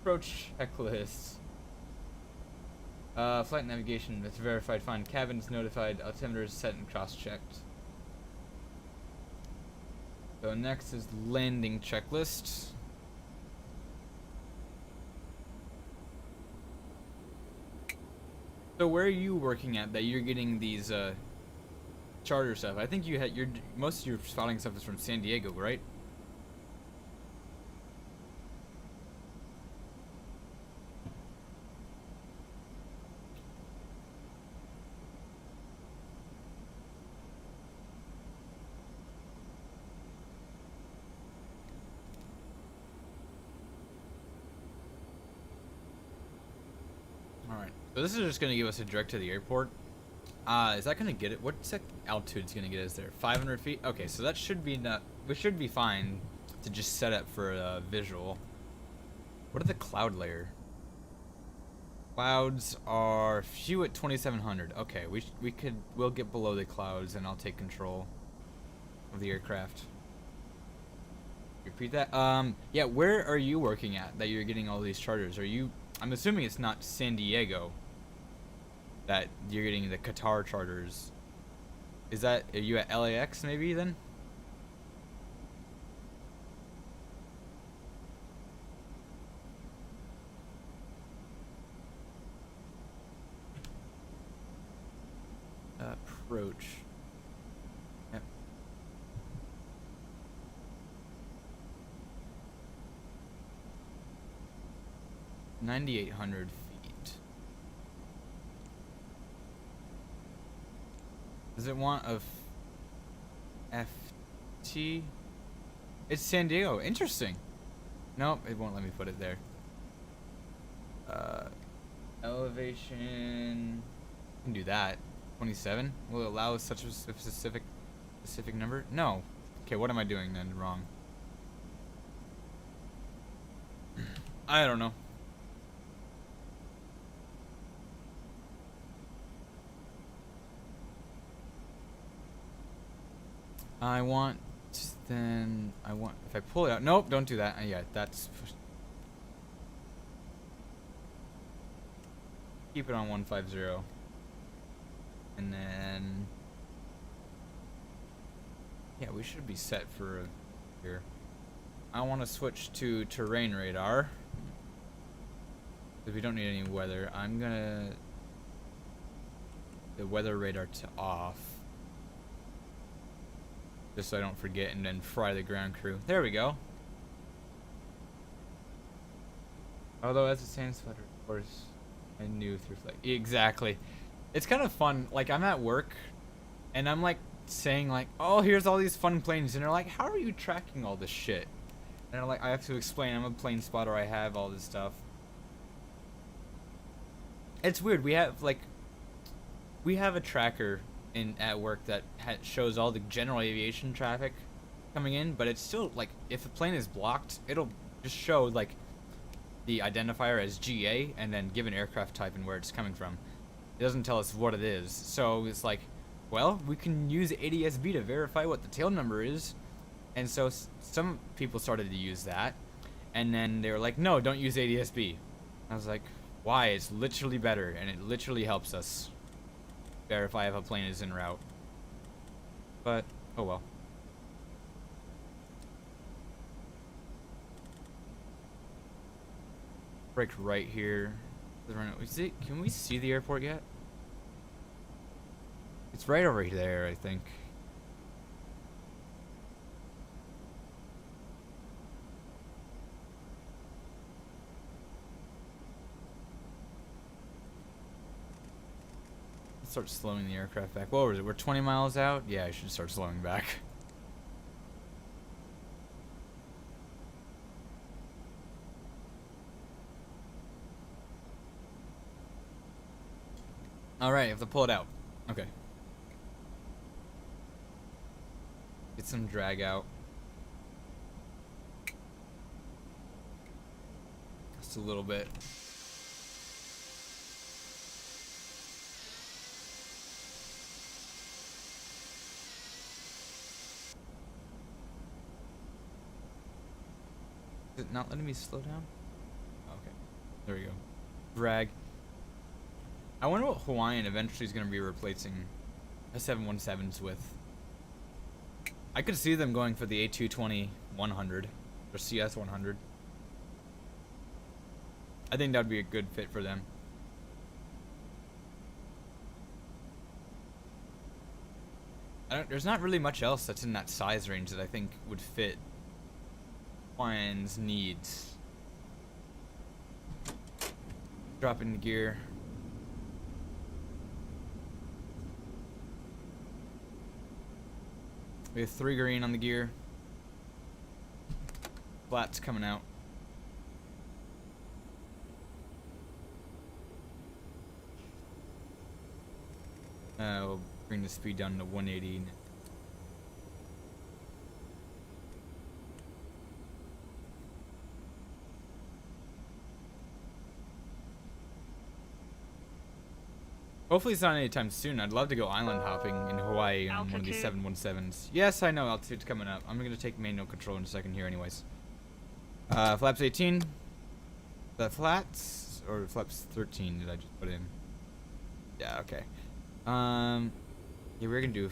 Approach checklist. Flight navigation, that's verified fine. Cabin's notified, altimeter is set and cross-checked. So next is landing checklist. So where are you working at that you're getting these charter stuff? I think you had most of your spotting stuff is from San Diego, right? Alright, so this is just going to give us a direct to the airport. Is that going to get it? What's that altitude's going to get us there? 500 feet? Okay, so that should be not, we should be fine to just set up for a visual. What are the cloud layer? Clouds are few at 2700. Okay, we'll get below the clouds and I'll take control of the aircraft. Repeat that. Yeah, where are you working at that you're getting all these charters? Are you, I'm assuming it's not San Diego that you're getting the Qatar charters. Is that, are you at LAX maybe then? Approach. Yep. 9,800 feet. Does it want a FT? It's San Diego. Interesting. Nope, it won't let me put it there. Elevation. I can do that. 27. Will it allow such a specific number? No. Okay, what am I doing then wrong? I don't know. I want, then I want, if I pull it out, nope, don't do that. Yeah, that's, keep it on 150. And then, yeah, we should be set for here. I want to switch to terrain radar, because we don't need any weather. I'm gonna, the weather radar to off. Just so I don't forget and then fry the ground crew. There we go. Although as a sand sweater, of course, I knew through flight. Exactly. It's kind of fun. Like, I'm at work, and I'm like saying like, oh, here's all these fun planes, and they're like, how are you tracking all this shit? And I'm like, I have to explain, I'm a plane spotter, I have all this stuff. It's weird. We have a tracker at work that shows all the general aviation traffic coming in, but it's still like, if a plane is blocked, it'll just show like the identifier as GA and then give an aircraft type and where it's coming from. It doesn't tell us what it is, so it's like, well, we can use ADS-B to verify what the tail number is. And so some people started to use that, and then they were like, no, don't use ADS-B. I was like, why? It's literally better, and it literally helps us verify if a plane is en route. But oh well. Break right here. Can we see the airport yet? It's right over there, I think. Start slowing the aircraft back. What was it? We're 20 miles out? Yeah, I should start slowing back. Alright, I have to pull it out. Okay. Get some drag out. Just a little bit. Is it not letting me slow down? Okay. There we go. Drag. I wonder what Hawaiian eventually is going to be replacing a 717s with. I could see them going for the A220 100 or CS 100. I think that would be a good fit for them. There's not really much else that's in that size range that I think would fit Hawaiian's needs. Drop into gear. We have 3 green on the gear. Flaps coming out. We'll bring the speed down to 180. Hopefully it's not anytime soon. I'd love to go island hopping in Hawaii on one of these 717s. Yes, I know altitude's coming up. I'm gonna take manual control in a second here anyways. Flaps 18. The flats? Or flaps 13 did I just put in? Yeah, okay. Yeah, we're gonna do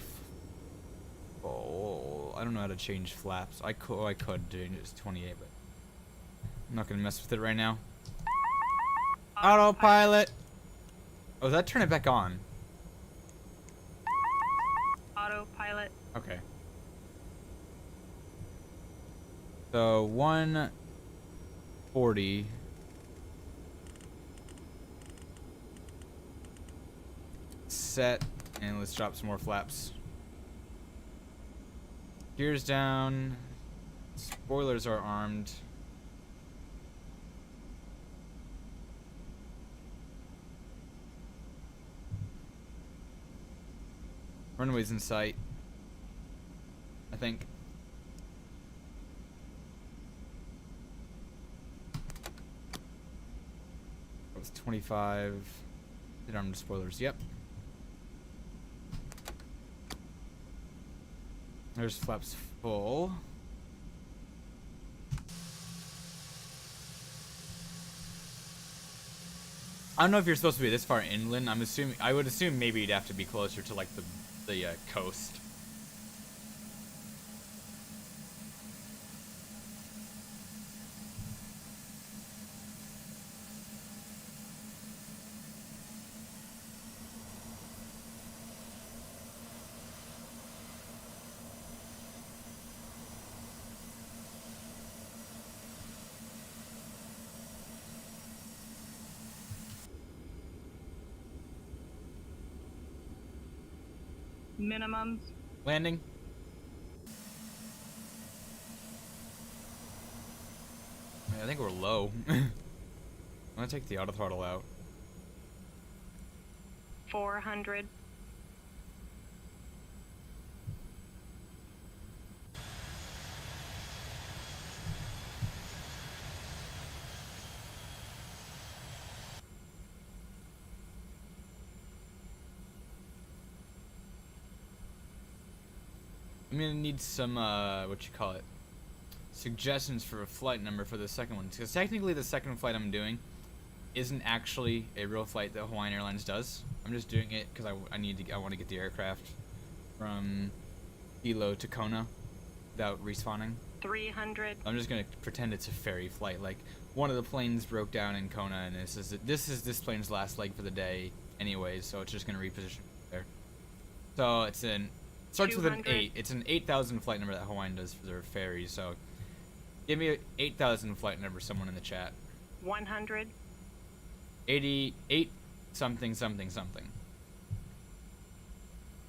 oh, I don't know how to change flaps. I could change it to 28, but I'm not gonna mess with it right now. Autopilot. Oh, does that turn it back on? Autopilot. Okay. So 140. Set, and let's drop some more flaps. Gears down. Spoilers are armed. Runway's in sight, I think. That was 25. Did armed spoilers, yep. There's flaps full. I don't know if you're supposed to be this far inland. I would assume maybe you'd have to be closer to like the coast. Minimums. Landing. I think we're low. I'm gonna take the auto throttle out. 400. I'm gonna need some, suggestions for a flight number for the second one. Because technically the second flight I'm doing isn't actually a real flight that Hawaiian Airlines does. I'm just doing it because I want to get the aircraft from Hilo to Kona without respawning. 300. I'm just gonna pretend it's a ferry flight. Like, one of the planes broke down in Kona, and this is this plane's last leg for the day anyways, so it's just gonna reposition there. So it's starts with an 8. It's an 8,000 flight number that Hawaiian does for their ferries. So give me an 8,000 flight number, someone in the chat. 100. 88 something something something.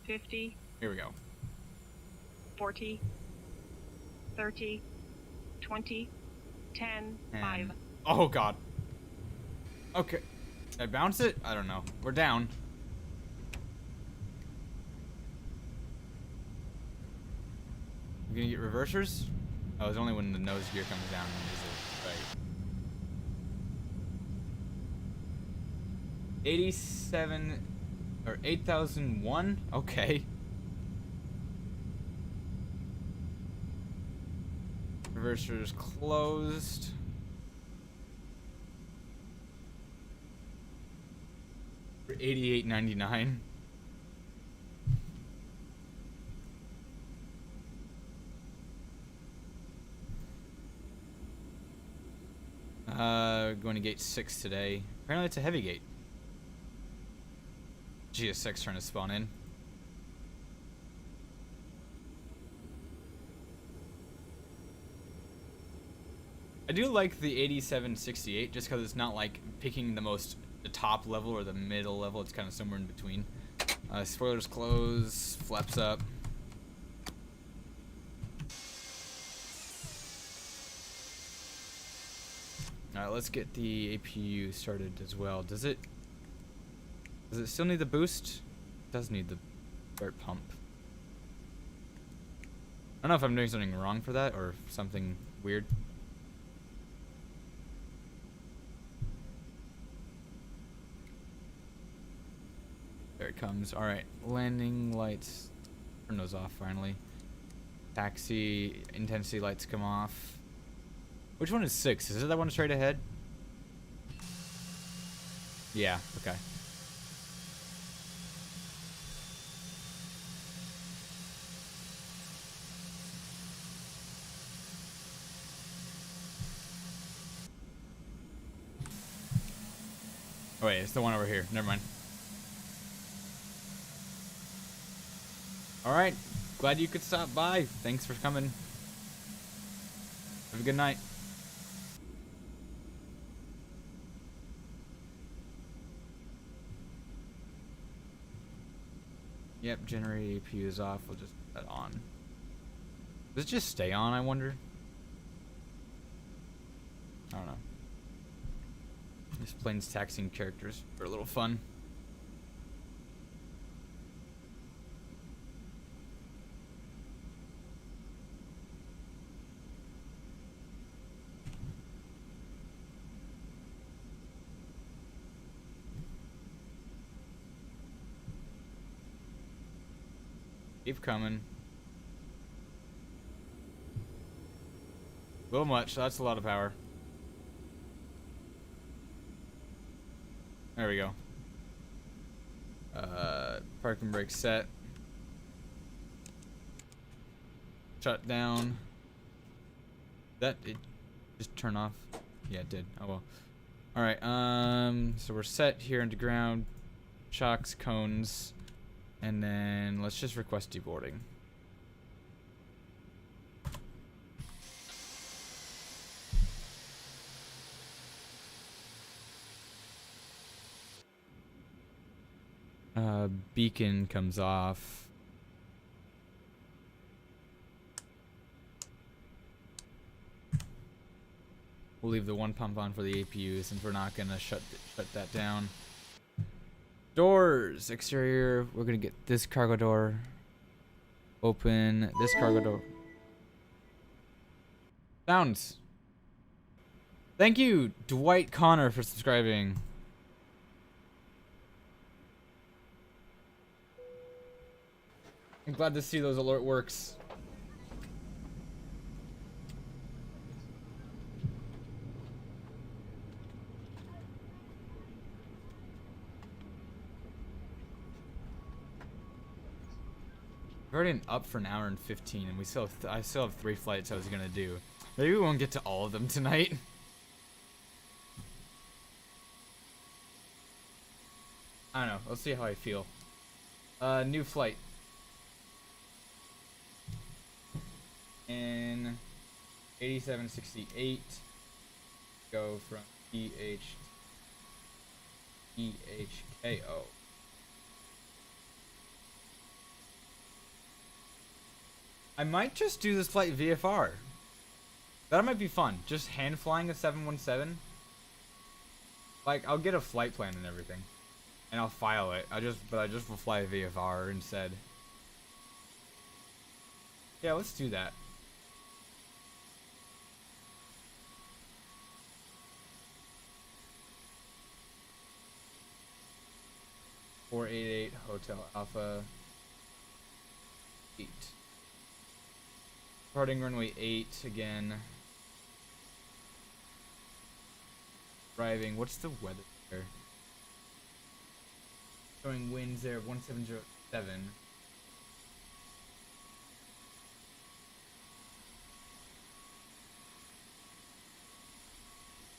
50. Here we go. 40. 30. 20. 10. 5. Oh god. Okay. Did I bounce it? I don't know. We're down. You gonna get reversers? Oh, it's only when the nose gear comes down is it right. 87 or 8,001? Okay. Reversers closed. For 88.99. Going to gate 6 today. Apparently it's a heavy gate. GS6 trying to spawn in. I do like the 8768 just because it's not like picking the top level or the middle level. It's kind of somewhere in between. Spoilers close, flaps up. Alright, let's get the APU started as well. Does it still need the boost? It does need the start pump. I don't know if I'm doing something wrong for that or something weird. There it comes. Alright, landing lights. Turn those off finally. Taxi intensity lights come off. Which one is 6? Is it that one straight ahead? Yeah, okay. Oh wait, it's the one over here. Never mind. Alright, glad you could stop by. Thanks for coming. Have a good night. Yep, generate APU is off. We'll just put that on. Does it just stay on, I wonder? I don't know. This plane's taxiing characters for a little fun. Keep coming. A little much. That's a lot of power. There we go. Parking brake set. Shut down. That it just turn off? Yeah, it did. Oh well. Alright, so we're set here into ground. Shocks, cones. And then let's just request deboarding. Beacon comes off. We'll leave the one pump on for the APU since we're not gonna shut that down. Doors, exterior. We're gonna get this cargo door open. This cargo door. Sounds. Thank you, Dwight Connor, for subscribing. I'm glad to see those alert works. We're already up for an hour and 15, and I still have 3 flights I was gonna do. Maybe we won't get to all of them tonight. I don't know. Let's see how I feel. New flight. In 8768, go from EHKO. I might just do this flight VFR. That might be fun. Just hand flying a 717. Like, I'll get a flight plan and everything, and I'll file it. I just will fly a VFR instead. Yeah, let's do that. (488) Hotel Alpha 8. Departing runway 8 again. Arriving. What's the weather there? Showing winds there of 1707.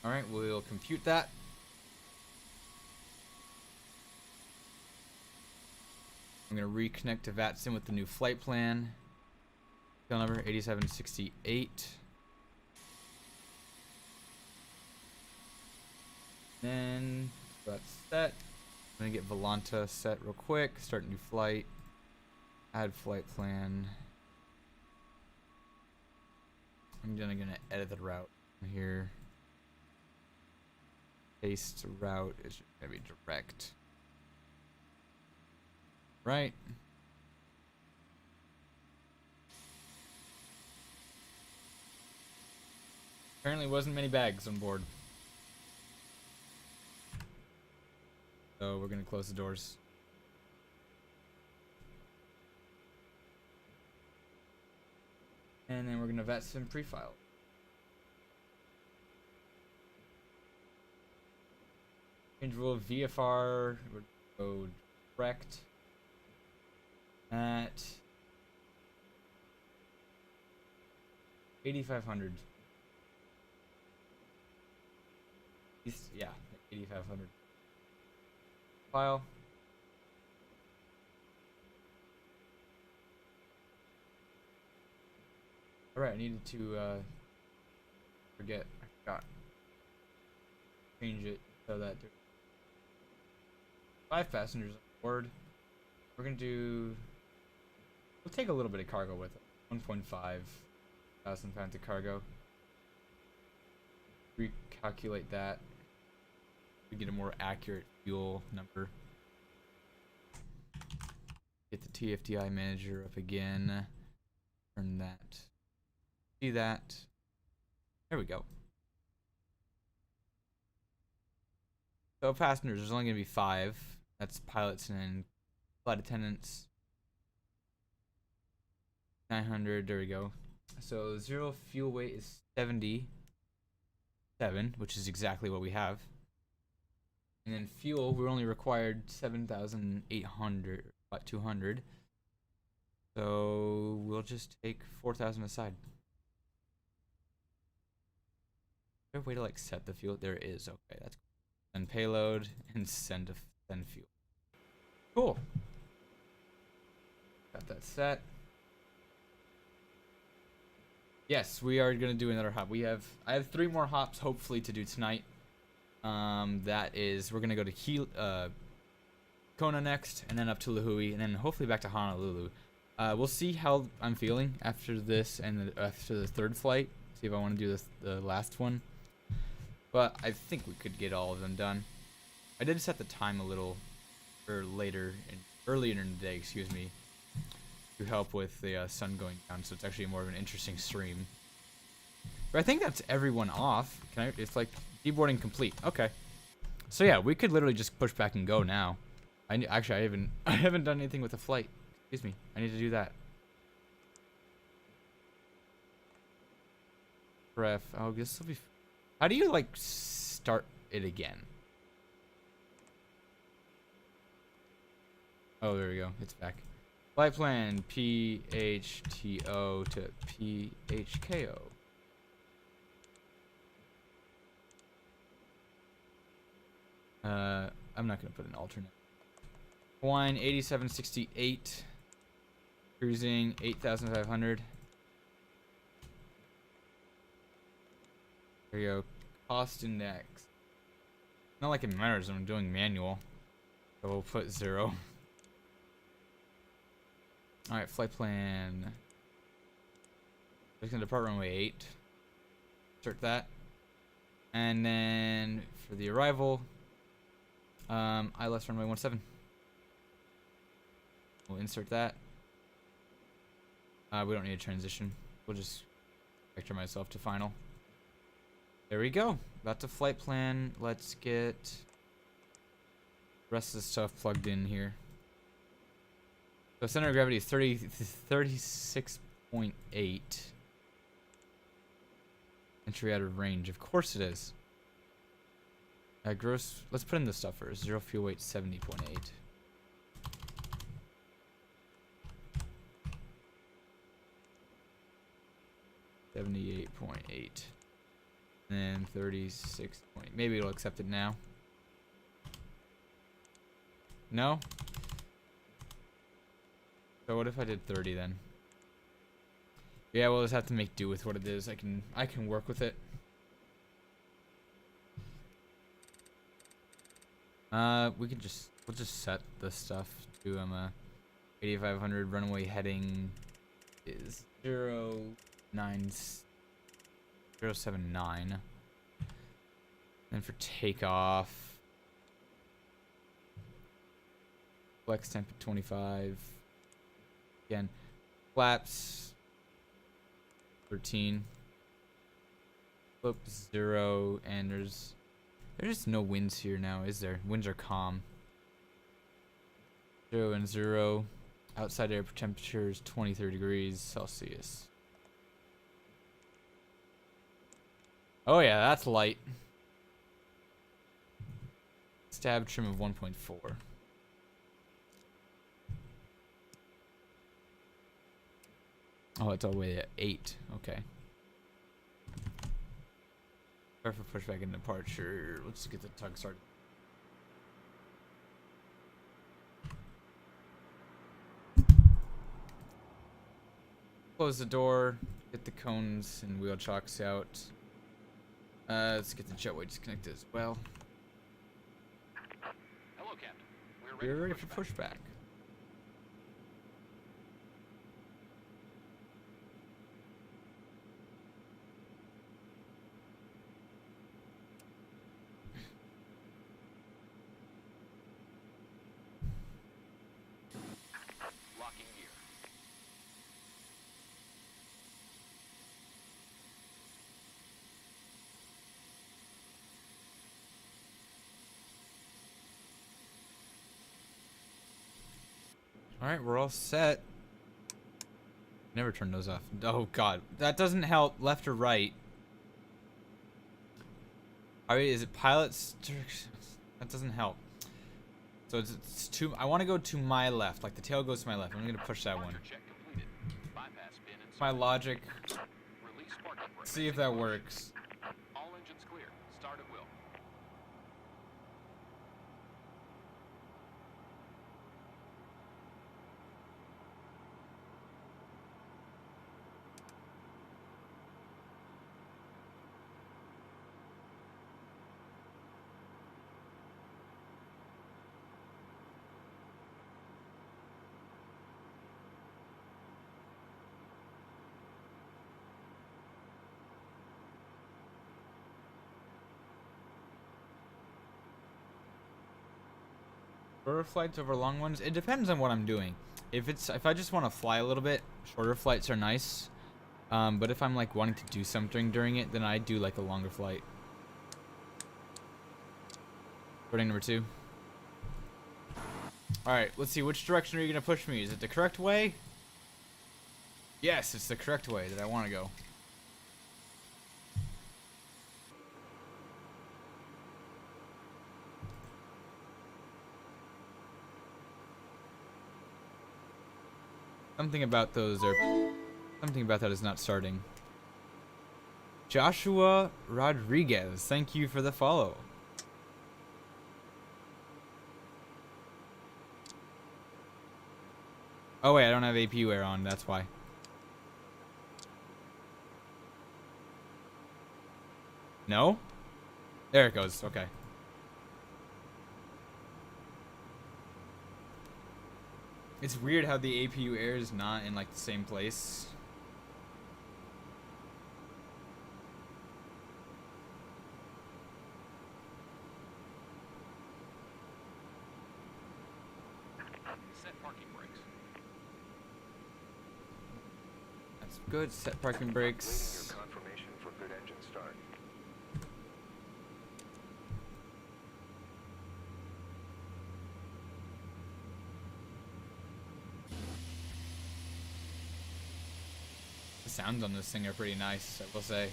All Alright, we'll compute that. I'm going to reconnect to VATSIM with the new flight plan. Tail number 8768. Then that's set. I'm going to get Volanta set real quick. Start new flight. Add flight plan. I'm then going to edit the route here. Paste route is going to be direct. Right. Apparently wasn't many bags on board. So we're going to close the doors. And then we're going to VATSIM prefile. Change rule VFR. We're going to go direct at 8,500. Yeah, 8,500. File. Alright, I needed to I forgot. Change it so that there's 5 passengers on board. We're gonna do, we'll take a little bit of cargo with it. 1.5 thousand pounds of cargo. Recalculate that. We get a more accurate fuel number. Get the TFDi manager up again. Turn that. See that. There we go. So passengers, there's only gonna be 5. That's pilots and flight attendants. 900, there we go. So 0 fuel weight is 77, which is exactly what we have. And then fuel, we're only required 7,800, about 200. So we'll just take 4,000 aside. Is there a way to like set the fuel? There is. Okay, that's cool. Send payload and send fuel. Cool. Got that set. Yes, we are gonna do another hop. I have 3 more hops hopefully to do tonight. That is, we're gonna go to Kona next, and then up to Lahui, and then hopefully back to Honolulu. We'll see how I'm feeling after this and after the 3rd flight. See if I want to do the last one. But I think we could get all of them done. I did set the time a little earlier in the day, excuse me, to help with the sun going down, so it's actually more of an interesting stream. But I think that's everyone off. It's like deboarding complete. Okay. So yeah, we could literally just push back and go now. I haven't done anything with the flight. Excuse me. I need to do that. Pref. Oh, this will be. How do you like start it again? Oh, there we go. It's back. Flight plan PHTO to PHKO. I'm not gonna put an alternate. Hawaiian 8768. Cruising 8,500. There you go. Cost index. Not like it matters when I'm doing manual. So we'll put 0. Alright, flight plan. Just gonna depart runway 8. Insert that. And then for the arrival, ILS runway 17. We'll insert that. We don't need a transition. We'll just vector myself to final. There we go. That's a flight plan. Let's get the rest of the stuff plugged in here. So center of gravity is 36.8. Entry out of range. Of course it is. Gross. Let's put in the stuff first. 0 fuel weight 70.8. $78.8. And 36. Maybe it'll accept it now. No? So what if I did 30 then? Yeah, we'll just have to make do with what it is. I can work with it. We'll just set the stuff to 8500. Runway heading is 079. Then for takeoff, flex temp at 25. Again, flaps 13. Flip 0, and there's just no winds here now, is there? Winds are calm. 0 and 0. Outside air temperature is 23 degrees Celsius. Oh yeah, that's light. Stab trim of 1.4. Oh, it's all the way at 8. Okay. Prepare for pushback and departure. Let's get the tug started. Close the door. Get the cones and wheel chocks out. Let's get the jetway disconnected as well. Hello, Captain. We're ready for pushback. Locking gear. Alright, we're all set. Never turn those off. Oh god, that doesn't help. Left or right? Alright, is it pilot's directions? That doesn't help. So it's to. I want to go to my left, like the tail goes to my left. I'm gonna push that one. Check completed. Bypass bin inserted. My logic. Release parking brake. See if that works. All engines clear. Start at will. Shorter flights over long ones. It depends on what I'm doing. If I just want to fly a little bit, shorter flights are nice. But if I'm like wanting to do something during it, then I do like a longer flight. Boarding number 2. All right, let's see. Which direction are you gonna push me? Is it the correct way? Yes, it's the correct way that I want to go. Something about that is not starting. Joshua Rodriguez, thank you for the follow. Oh wait, I don't have APU air on, that's why. No? There it goes, okay. It's weird how the APU air is not in like the same place. Set parking brakes. That's good. Set parking brakes. Your confirmation for good engine start. The sounds on this thing are pretty nice, I will say.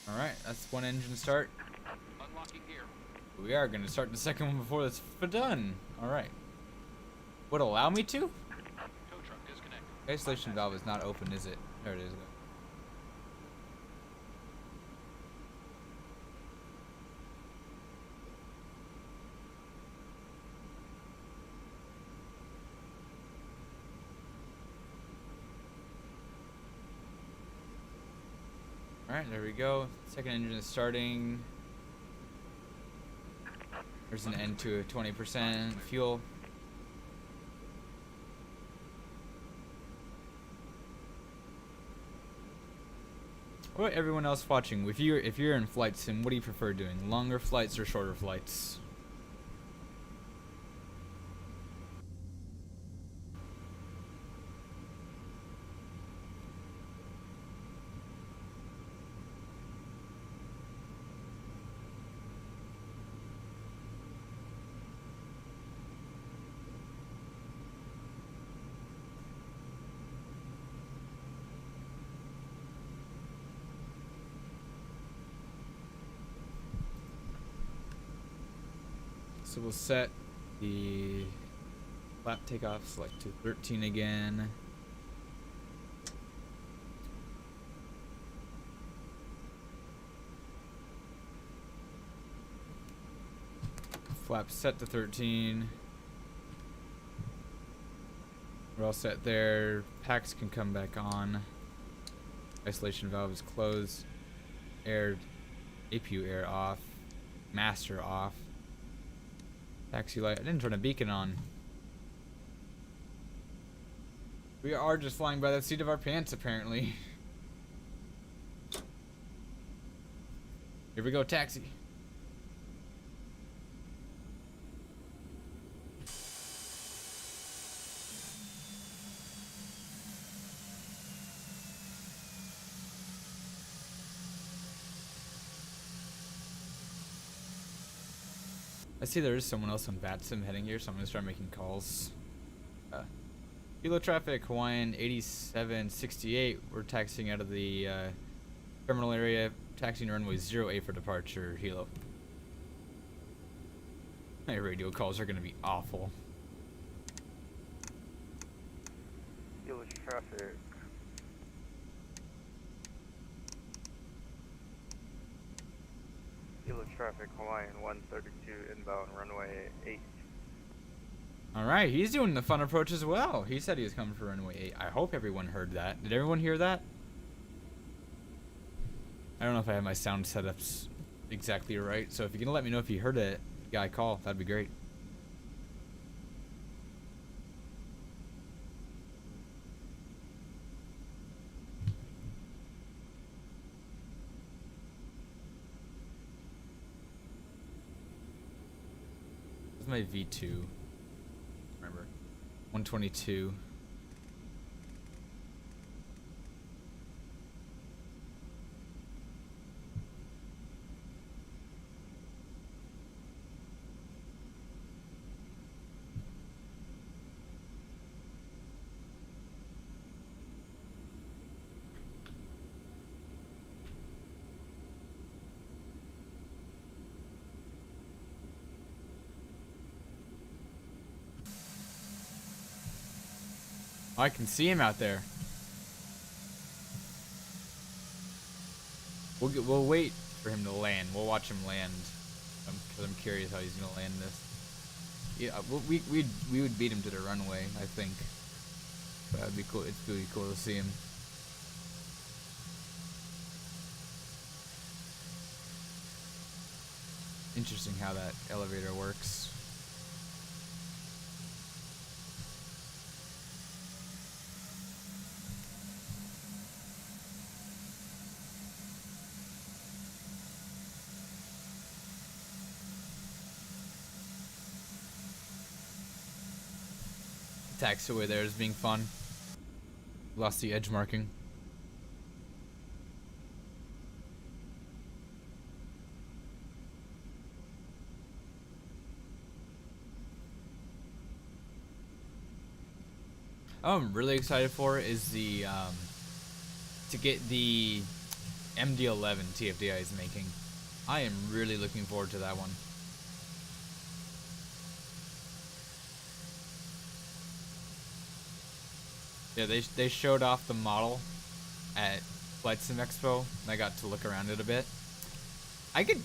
All right, that's one engine start. Unlocking gear. We are gonna start the second one before that's done. All right. Would allow me to? Tow truck disconnected. Isolation valve is not open, is it? There it is. Alright, there we go. Second engine is starting. There's an end to a 20% fuel. What about everyone else watching? If you're in flight sim, what do you prefer doing? Longer flights or shorter flights? So we'll set the flap takeoff, select to 13 again. Flap set to 13. We're all set there. Packs can come back on. Isolation valve is closed. Air, APU air off. Master off. Taxi light. I didn't turn a beacon on. We are just flying by the seat of our pants, apparently. Here we go, taxi. I see there is someone else on Batsim heading here, so I'm gonna start making calls. Kilo traffic, Hawaiian 8768. We're taxiing out of the terminal area, taxiing runway 08 for departure, Hilo. My radio calls are gonna be awful. Kilo traffic. Kilo traffic, Hawaiian 132 inbound runway 8. Alright, he's doing the fun approach as well. He said he was coming for runway 8. I hope everyone heard that. Did everyone hear that? I don't know if I have my sound setups exactly right, so if you can let me know if you heard it, guy call, that'd be great. This is my V2. Remember, 122. Oh, I can see him out there. We'll wait for him to land. We'll watch him land, because I'm curious how he's gonna land this. Yeah, we would beat him to the runway, I think. But that'd be cool. It's really cool to see him. Interesting how that elevator works. Taxiway there is being fun. Lost the edge marking. Oh, I'm really excited for is the to get the MD-11 TFDi is making. I am really looking forward to that one. Yeah, they showed off the model at Flight Sim Expo, and I got to look around it a bit.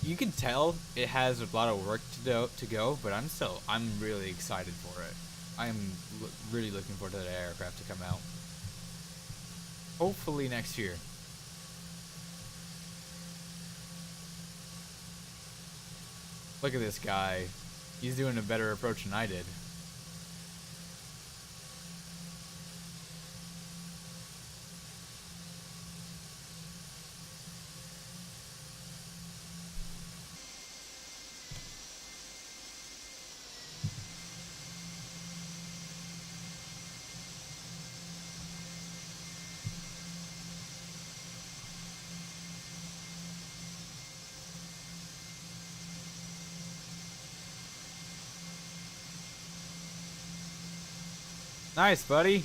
You can tell it has a lot of work to go, but I'm really excited for it. I am really looking forward to that aircraft to come out. Hopefully next year. Look at this guy. He's doing a better approach than I did. Nice, buddy.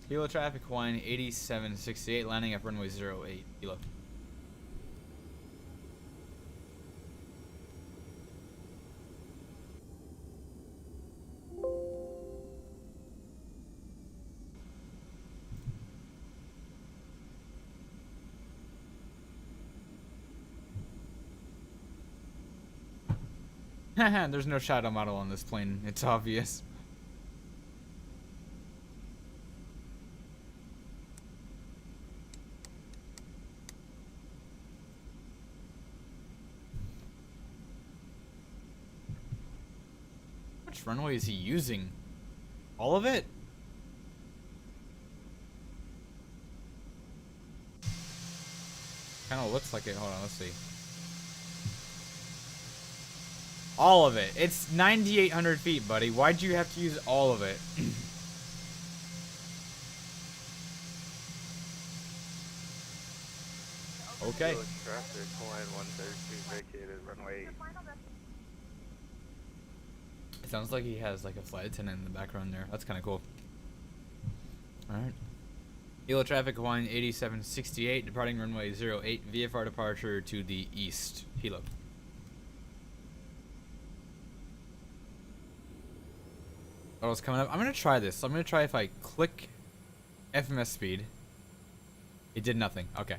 Kilo traffic Hawaiian 8768, landing at runway 08. Kilo. There's no shadow model on this plane. It's obvious. Which runway is he using? All of it? Kind of looks like it. Hold on, let's see. All of it. It's 9,800 feet, buddy. Why'd you have to use all of it? Okay. Traffic, Hawaiian 132 vacated, runway 8. It sounds like he has like a flight attendant in the background there. That's kind of cool. Alright. Kilo traffic Hawaiian 8768, departing runway 08, VFR departure to the east. Kilo. What else coming up? I'm gonna try this. I'm gonna try if I click FMS speed. It did nothing. Okay.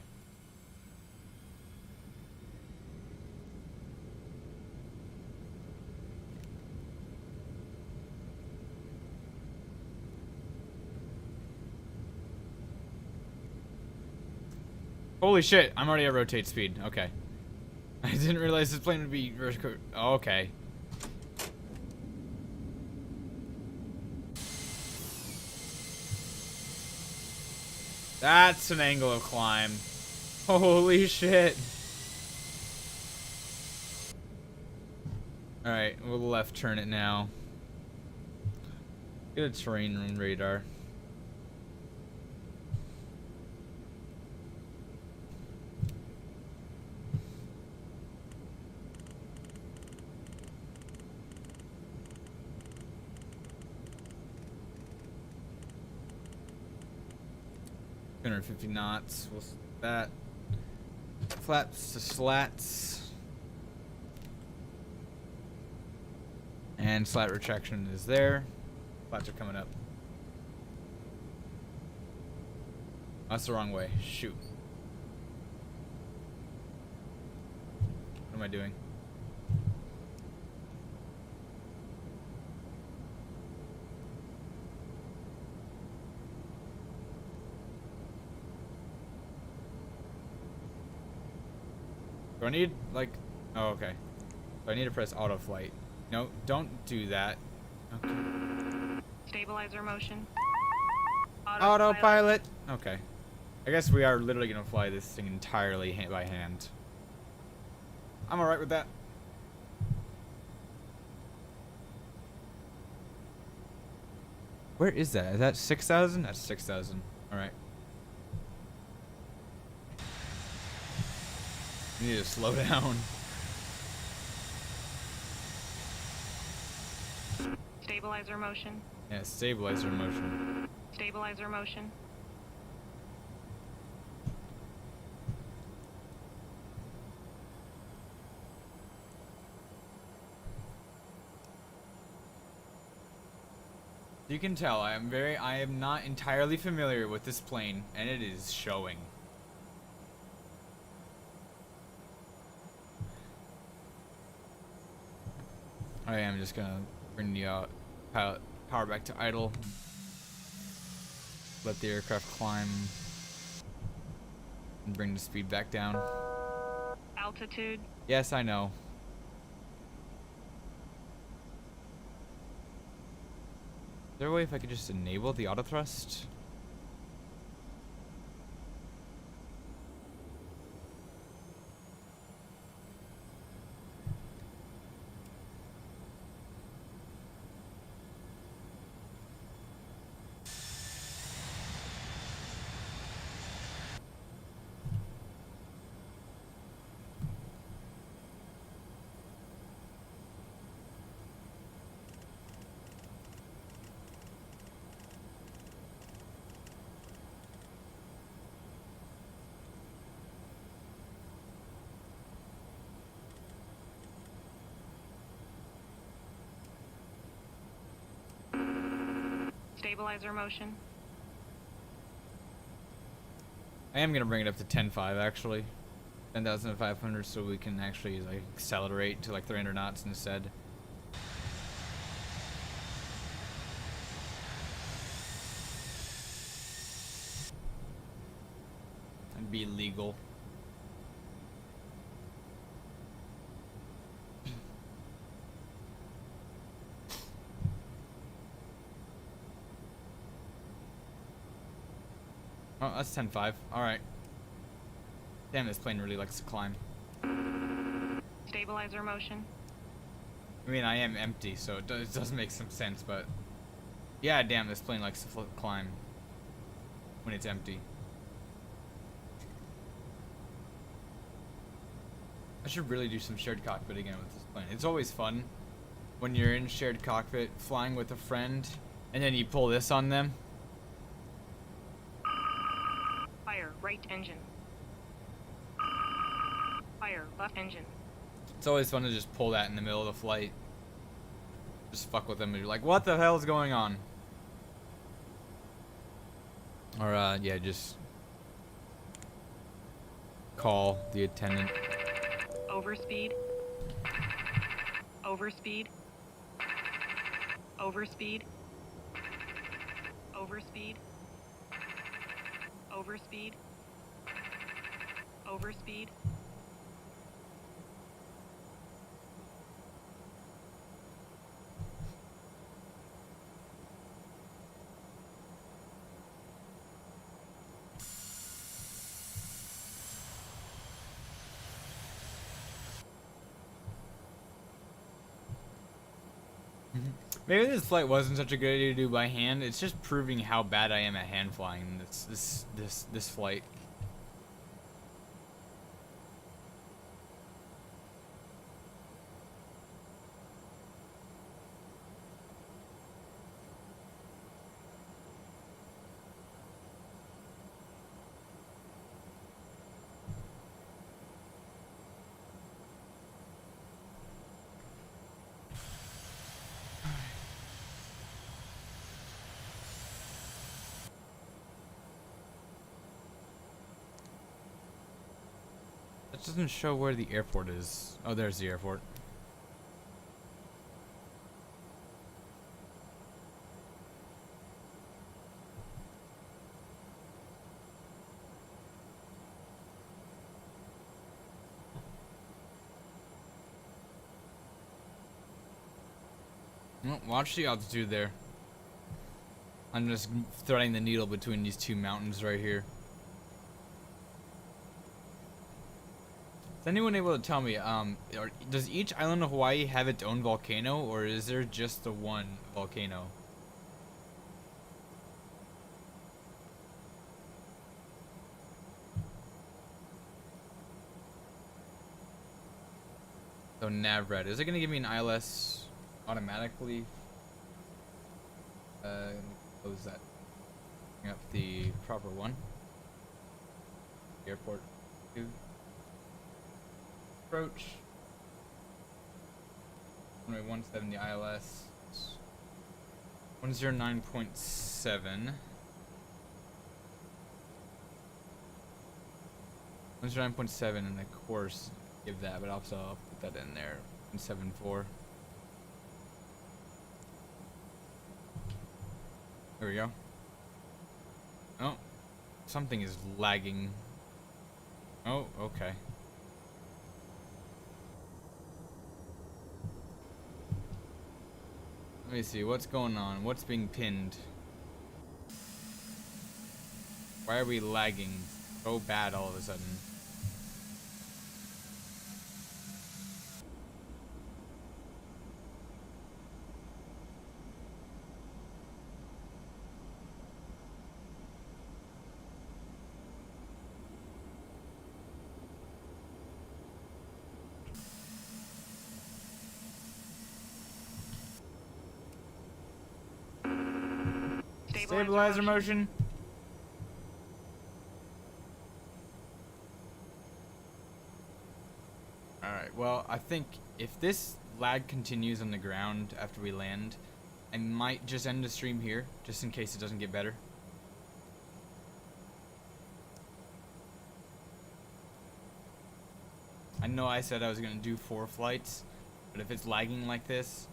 Holy shit, I'm already at rotate speed. Okay. I didn't realize this plane would be vertical. Oh, okay. That's an angle of climb. Holy shit. Alright, we'll left turn it now. Get a terrain radar. $250 knots. What's that? Flaps to slats. And slat retraction is there. Flats are coming up. That's the wrong way. Shoot. What am I doing? Do I need, like... Oh, okay. So I need to press auto flight. No, don't do that. Okay. Stabilizer motion. Autopilot. Okay. I guess we are literally going to fly this thing entirely by hand. I'm alright with that. Where is that? Is that 6,000? That's 6,000. Alright. You need to slow down. Stabilizer motion. Yeah, stabilizer motion. Stabilizer motion. You can tell I am not entirely familiar with this plane, and it is showing. I am just gonna bring the power back to idle. Let the aircraft climb and bring the speed back down. Altitude. Yes, I know. Is there a way if I could just enable the auto thrust? Stabilizer motion. I am gonna bring it up to 10.5 actually. 10,500 so we can actually like accelerate to like 300 knots instead. And be legal. Oh, that's 10.5. Alright. Damn, this plane really likes to climb. Stabilizer motion. I mean, I am empty, so it does make some sense, but... Yeah, damn, this plane likes to climb. When it's empty. I should really do some shared cockpit again with this plane. It's always fun when you're in shared cockpit, flying with a friend, and then you pull this on them. Fire right engine. Fire left engine. It's always fun to just pull that in the middle of the flight. Just fuck with them and you're like, what the hell is going on? Or, yeah, just call the attendant. Overspeed. Overspeed. Overspeed. Overspeed. Overspeed. Overspeed. Maybe this flight wasn't such a good idea to do by hand. It's just proving how bad I am at hand flying this flight. It doesn't show where the airport is. Oh, there's the airport. Well, watch the altitude there. I'm just threading the needle between these two mountains right here. Is anyone able to tell me, does each island of Hawaii have its own volcano, or is there just the one volcano? So NavRed, is it going to give me an ILS automatically? Close that. Bring up the proper one. Airport 2. Approach. Runway 170 ILS. 109.7. 109.7 and the course give that, but also I'll put that in there. 174. There we go. Oh, something is lagging. Oh, okay. Let me see, what's going on? What's being pinned? Why are we lagging so bad all of a sudden? Stabilizer motion. Alright, well, I think if this lag continues on the ground after we land, I might just end the stream here, just in case it doesn't get better. I know I said I was going to do 4 flights, but if it's lagging like this,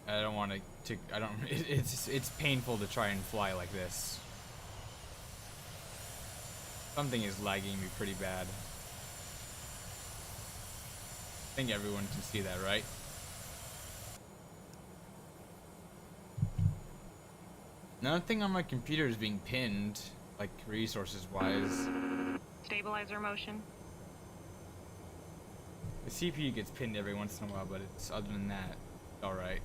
I don't want to, it's painful to try and fly like this. Something is lagging me pretty bad. I think everyone can see that, right? Nothing on my computer is being pinned, like resources wise. Stabilizer motion. The CPU gets pinned every once in a while, but it's other than that, alright.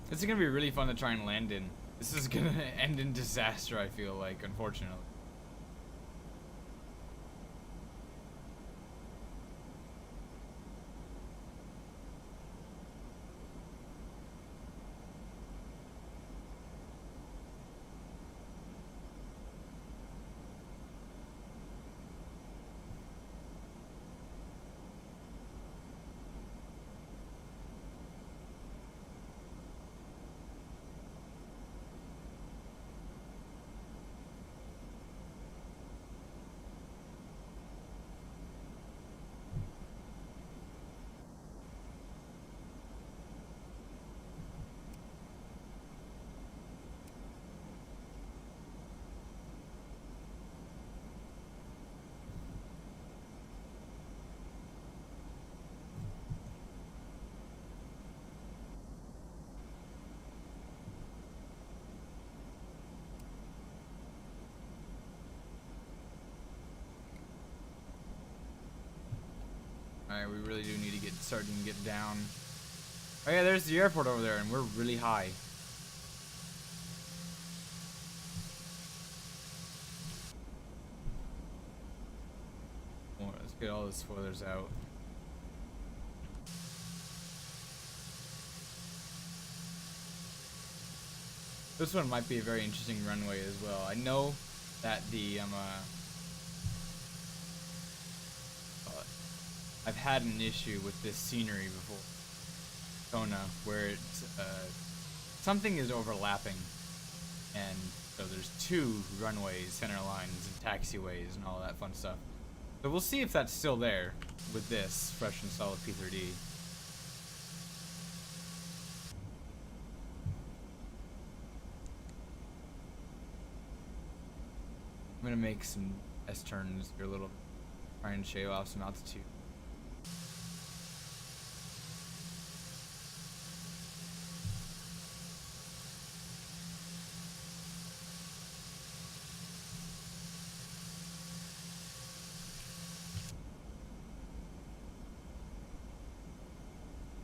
This is gonna be really fun to try and land in. This is gonna end in disaster, I feel like, unfortunately. Alright, we really do need to get starting to get down. Oh yeah, there's the airport over there, and we're really high. Well, let's get all the spoilers out. This one might be a very interesting runway as well. I know that the I've had an issue with this scenery before, Kona, where it's something is overlapping, and so there's 2 runways, center lines, and taxiways, and all that fun stuff. So we'll see if that's still there with this fresh and solid P3D. I'm gonna make some S turns, your little try and shave off some altitude.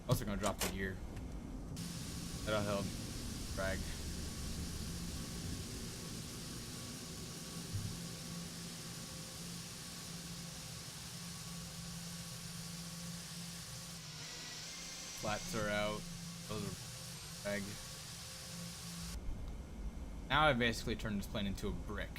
Also gonna drop the gear. That'll help drag. Flats are out. Those are drag. Now I basically turned this plane into a brick.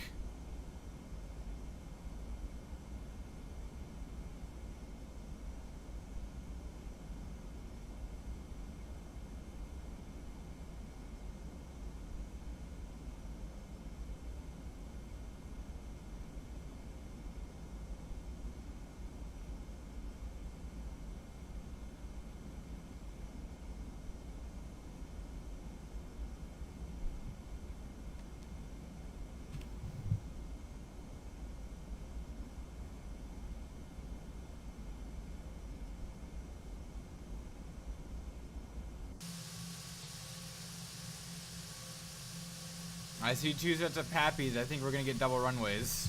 I see two sets of pappies. I think we're gonna get double runways.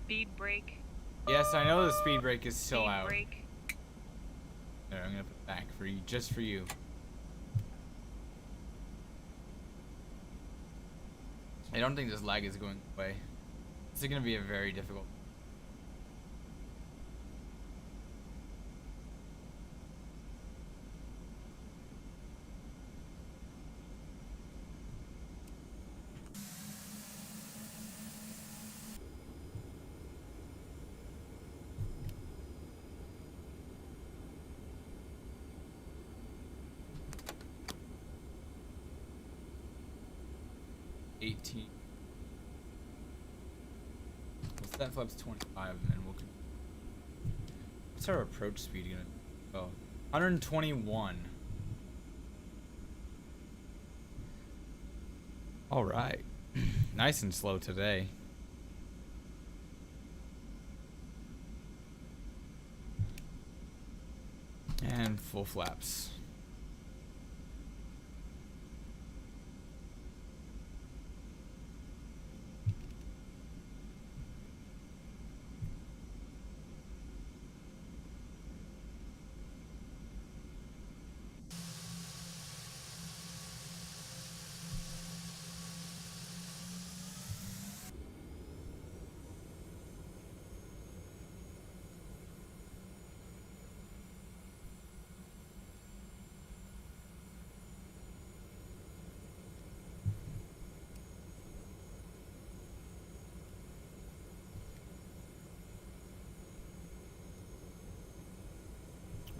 Speed brake. Yes, I know the speed brake is still Speed out. brake. There, I'm gonna put it back for you, just for you. I don't think this lag is going away. This is gonna be a very difficult. What's that flaps 25 and then we'll. What's our approach speed gonna? Oh, 121. All right, nice and slow today. And full flaps.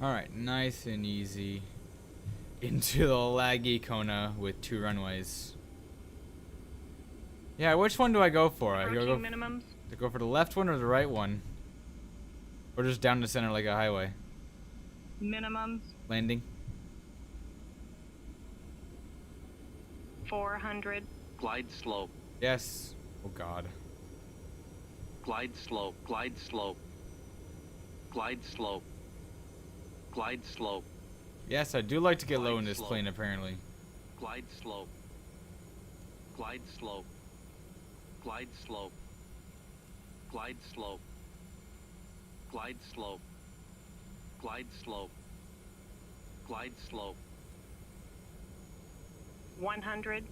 All right, nice and easy into the laggy Kona with 2 runways. Yeah, which one do I go for? I Approaching go minimums. to go for the left one or the right one? Or just down the center like a highway? Minimums. Landing. 400. Glide slope, Yes. Oh God. glide slope, glide slope, glide slope, glide slope, Yes, I do like to get low in Glide this slope. plane apparently. glide slope, glide slope, glide slope, glide slope, glide slope, glide slope, glide slope, 100.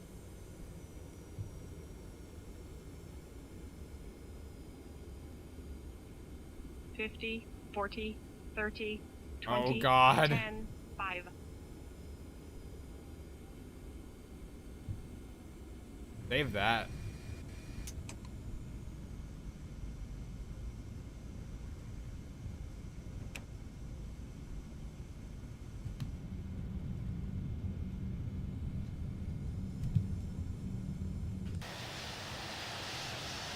$50, $40, $30, $20, Oh, God. $10, $5. Save that.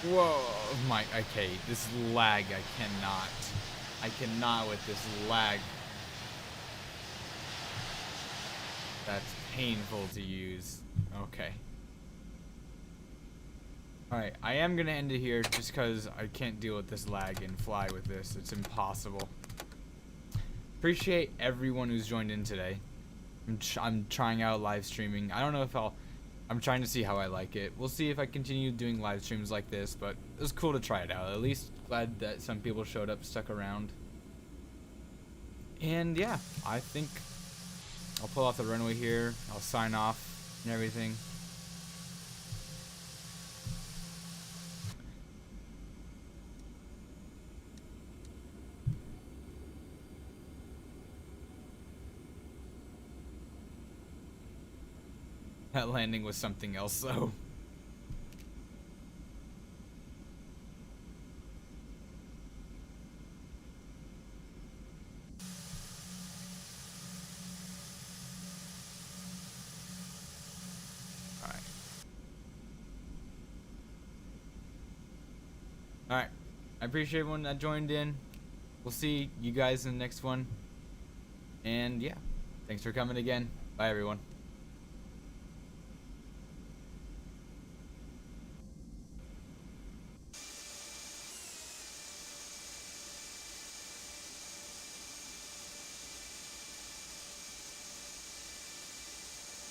Whoa, my, okay, this lag, I cannot with this lag. That's painful to use. Okay. Alright, I am gonna end it here just because I can't deal with this lag and fly with this. It's impossible. Appreciate everyone who's joined in today. I'm trying out live streaming. I don't know if I'm trying to see how I like it. We'll see if I continue doing live streams like this, but it was cool to try it out. At least glad that some people showed up, stuck around. And yeah, I think I'll pull off the runway here. I'll sign off and everything. That landing was something else, though. Alright. Alright. I appreciate everyone that joined in. We'll see you guys in the next one. And yeah, thanks for coming again. Bye, everyone.